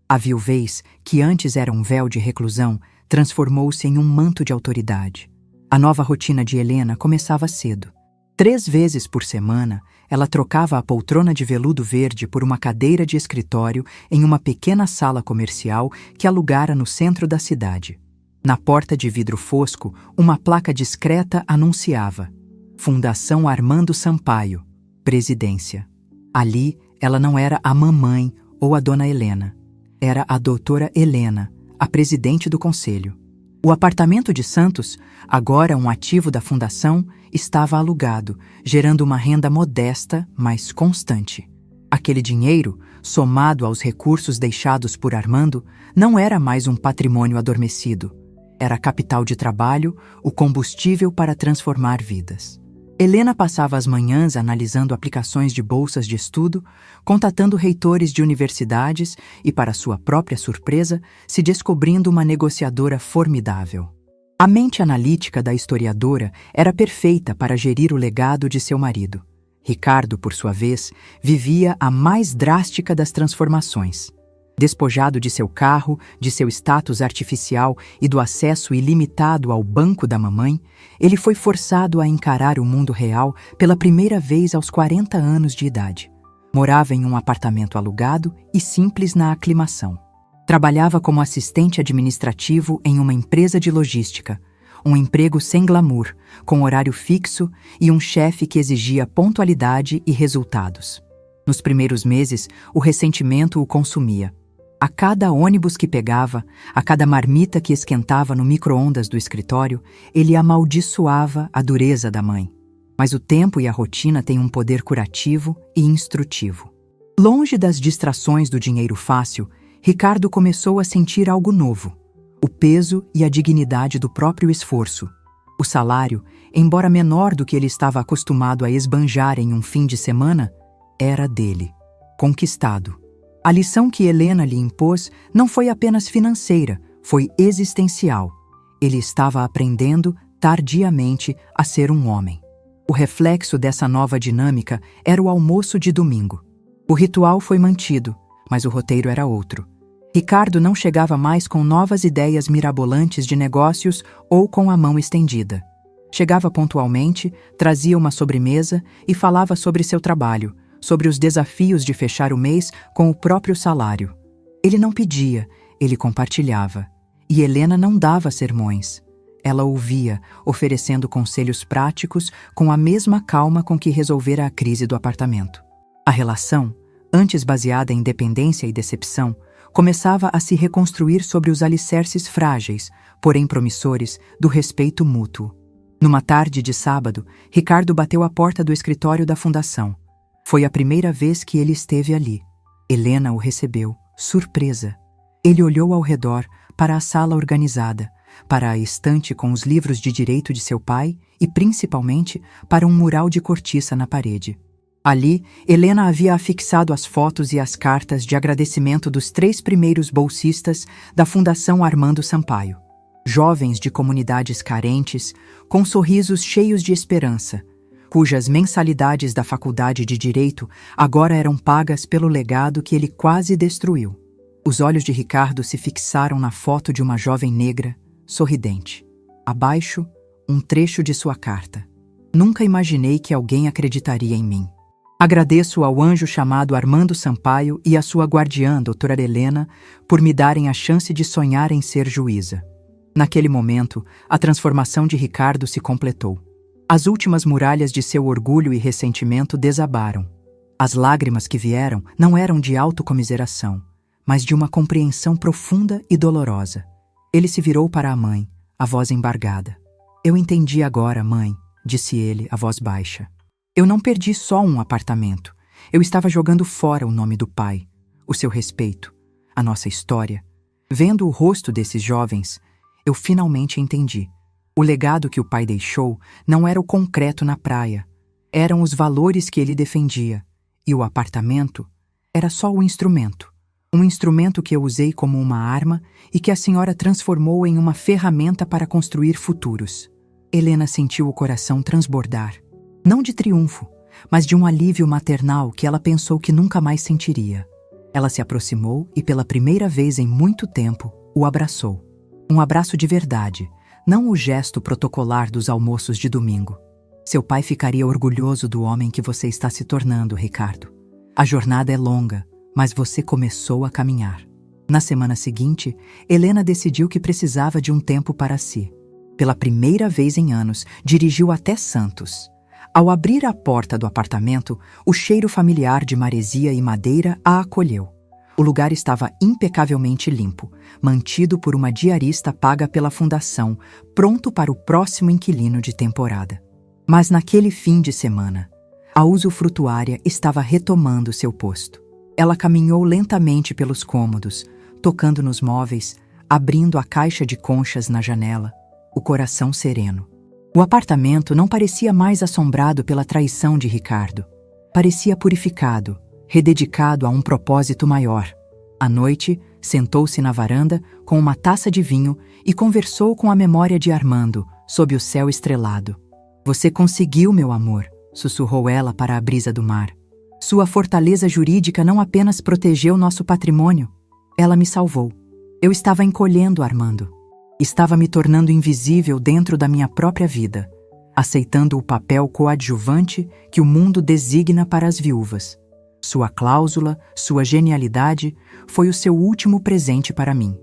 A: A viuvez, que antes era um véu de reclusão, transformou-se em um manto de autoridade. A nova rotina de Helena começava cedo. 3 vezes por semana, ela trocava a poltrona de veludo verde por uma cadeira de escritório em uma pequena sala comercial que alugara no centro da cidade. Na porta de vidro fosco, uma placa discreta anunciava: Fundação Armando Sampaio, Presidência. Ali, ela não era a mamãe ou a dona Helena. Era a doutora Helena, a presidente do conselho. O apartamento de Santos, agora um ativo da fundação, estava alugado, gerando uma renda modesta, mas constante. Aquele dinheiro, somado aos recursos deixados por Armando, não era mais um patrimônio adormecido. Era capital de trabalho, o combustível para transformar vidas. Helena passava as manhãs analisando aplicações de bolsas de estudo, contatando reitores de universidades e, para sua própria surpresa, se descobrindo uma negociadora formidável. A mente analítica da historiadora era perfeita para gerir o legado de seu marido. Ricardo, por sua vez, vivia a mais drástica das transformações. Despojado de seu carro, de seu status artificial e do acesso ilimitado ao banco da mamãe, ele foi forçado a encarar o mundo real pela primeira vez aos 40 anos de idade. Morava em um apartamento alugado e simples na aclimação. Trabalhava como assistente administrativo em uma empresa de logística, um emprego sem glamour, com horário fixo e um chefe que exigia pontualidade e resultados. Nos primeiros meses, o ressentimento o consumia. A cada ônibus que pegava, a cada marmita que esquentava no micro-ondas do escritório, ele amaldiçoava a dureza da mãe. Mas o tempo e a rotina têm um poder curativo e instrutivo. Longe das distrações do dinheiro fácil, Ricardo começou a sentir algo novo: o peso e a dignidade do próprio esforço. O salário, embora menor do que ele estava acostumado a esbanjar em um fim de semana, era dele, conquistado. A lição que Helena lhe impôs não foi apenas financeira, foi existencial. Ele estava aprendendo, tardiamente, a ser um homem. O reflexo dessa nova dinâmica era o almoço de domingo. O ritual foi mantido, mas o roteiro era outro. Ricardo não chegava mais com novas ideias mirabolantes de negócios ou com a mão estendida. Chegava pontualmente, trazia uma sobremesa e falava sobre seu trabalho, sobre os desafios de fechar o mês com o próprio salário. Ele não pedia, ele compartilhava. E Helena não dava sermões. Ela ouvia, oferecendo conselhos práticos com a mesma calma com que resolvera a crise do apartamento. A relação, antes baseada em dependência e decepção, começava a se reconstruir sobre os alicerces frágeis, porém promissores, do respeito mútuo. Numa tarde de sábado, Ricardo bateu à porta do escritório da fundação. Foi a primeira vez que ele esteve ali. Helena o recebeu, surpresa. Ele olhou ao redor, para a sala organizada, para a estante com os livros de direito de seu pai e, principalmente, para um mural de cortiça na parede. Ali, Helena havia afixado as fotos e as cartas de agradecimento dos 3 primeiros bolsistas da Fundação Armando Sampaio. Jovens de comunidades carentes, com sorrisos cheios de esperança, cujas mensalidades da Faculdade de Direito agora eram pagas pelo legado que ele quase destruiu. Os olhos de Ricardo se fixaram na foto de uma jovem negra, sorridente. Abaixo, um trecho de sua carta. Nunca imaginei que alguém acreditaria em mim. Agradeço ao anjo chamado Armando Sampaio e à sua guardiã, doutora Helena, por me darem a chance de sonhar em ser juíza. Naquele momento, a transformação de Ricardo se completou. As últimas muralhas de seu orgulho e ressentimento desabaram. As lágrimas que vieram não eram de autocomiseração, mas de uma compreensão profunda e dolorosa. Ele se virou para a mãe, a voz embargada. Eu entendi agora, mãe, disse ele, a voz baixa. Eu não perdi só um apartamento. Eu estava jogando fora o nome do pai, o seu respeito, a nossa história. Vendo o rosto desses jovens, eu finalmente entendi. O legado que o pai deixou não era o concreto na praia. Eram os valores que ele defendia. E o apartamento era só o instrumento. Um instrumento que eu usei como uma arma e que a senhora transformou em uma ferramenta para construir futuros. Helena sentiu o coração transbordar. Não de triunfo, mas de um alívio maternal que ela pensou que nunca mais sentiria. Ela se aproximou e, pela primeira vez em muito tempo, o abraçou. Um abraço de verdade, não o gesto protocolar dos almoços de domingo. Seu pai ficaria orgulhoso do homem que você está se tornando, Ricardo. A jornada é longa, mas você começou a caminhar. Na semana seguinte, Helena decidiu que precisava de um tempo para si. Pela primeira vez em anos, dirigiu até Santos. Ao abrir a porta do apartamento, o cheiro familiar de maresia e madeira a acolheu. O lugar estava impecavelmente limpo, mantido por uma diarista paga pela fundação, pronto para o próximo inquilino de temporada. Mas naquele fim de semana, a usufrutuária estava retomando seu posto. Ela caminhou lentamente pelos cômodos, tocando nos móveis, abrindo a caixa de conchas na janela, o coração sereno. O apartamento não parecia mais assombrado pela traição de Ricardo. Parecia purificado, rededicado a um propósito maior. À noite, sentou-se na varanda com uma taça de vinho e conversou com a memória de Armando, sob o céu estrelado. Você conseguiu, meu amor, sussurrou ela para a brisa do mar. Sua fortaleza jurídica não apenas protegeu nosso patrimônio, Ela me salvou. Eu estava encolhendo, Armando. Estava me tornando invisível dentro da minha própria vida, aceitando o papel coadjuvante que o mundo designa para as viúvas. Sua cláusula, sua genialidade, foi o seu último presente para mim.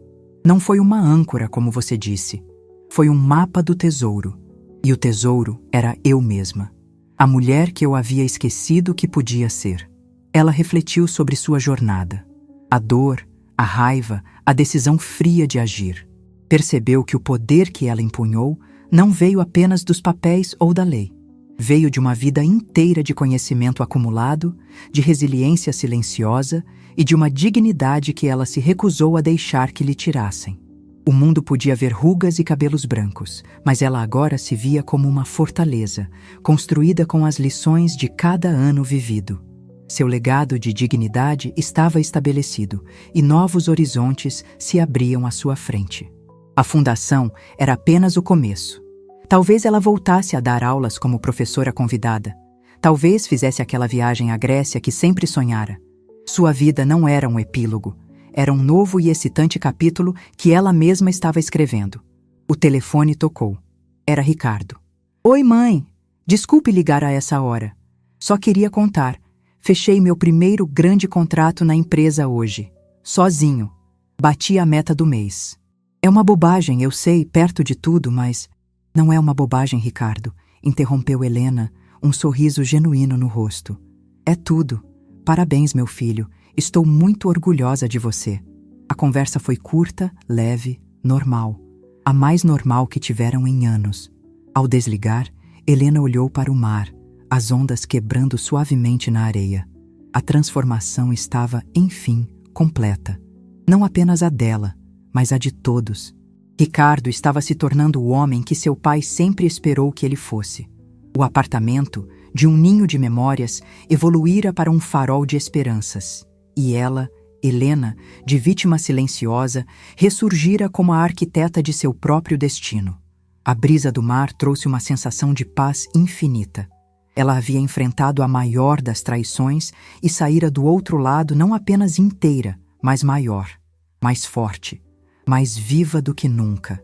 A: Não foi uma âncora, como você disse. Foi um mapa do tesouro. E o tesouro era eu mesma. A mulher que eu havia esquecido que podia ser. Ela refletiu sobre sua jornada. A dor, a raiva, a decisão fria de agir. Percebeu que o poder que ela empunhou não veio apenas dos papéis ou da lei. Veio de uma vida inteira de conhecimento acumulado, de resiliência silenciosa e de uma dignidade que ela se recusou a deixar que lhe tirassem. O mundo podia ver rugas e cabelos brancos, mas ela agora se via como uma fortaleza, construída com as lições de cada ano vivido. Seu legado de dignidade estava estabelecido e novos horizontes se abriam à sua frente. A fundação era apenas o começo. Talvez ela voltasse a dar aulas como professora convidada. Talvez fizesse aquela viagem à Grécia que sempre sonhara. Sua vida não era um epílogo. Era um novo e excitante capítulo que ela mesma estava escrevendo. O telefone tocou. Era Ricardo. Oi, mãe. Desculpe ligar a essa hora. Só queria contar. Fechei meu primeiro grande contrato na empresa hoje. Sozinho. Bati a meta do mês. É uma bobagem, eu sei, perto de tudo, mas... Não é uma bobagem, Ricardo, interrompeu Helena, um sorriso genuíno no rosto. É tudo. Parabéns, meu filho. Estou muito orgulhosa de você. A conversa foi curta, leve, normal. A mais normal que tiveram em anos. Ao desligar, Helena olhou para o mar, as ondas quebrando suavemente na areia. A transformação estava, enfim, completa. Não apenas a dela, mas a de todos. Ricardo estava se tornando o homem que seu pai sempre esperou que ele fosse. O apartamento, de um ninho de memórias, evoluíra para um farol de esperanças. E ela, Helena, de vítima silenciosa, ressurgira como a arquiteta de seu próprio destino. A brisa do mar trouxe uma sensação de paz infinita. Ela havia enfrentado a maior das traições e saíra do outro lado não apenas inteira, mas maior, mais forte, mais viva do que nunca.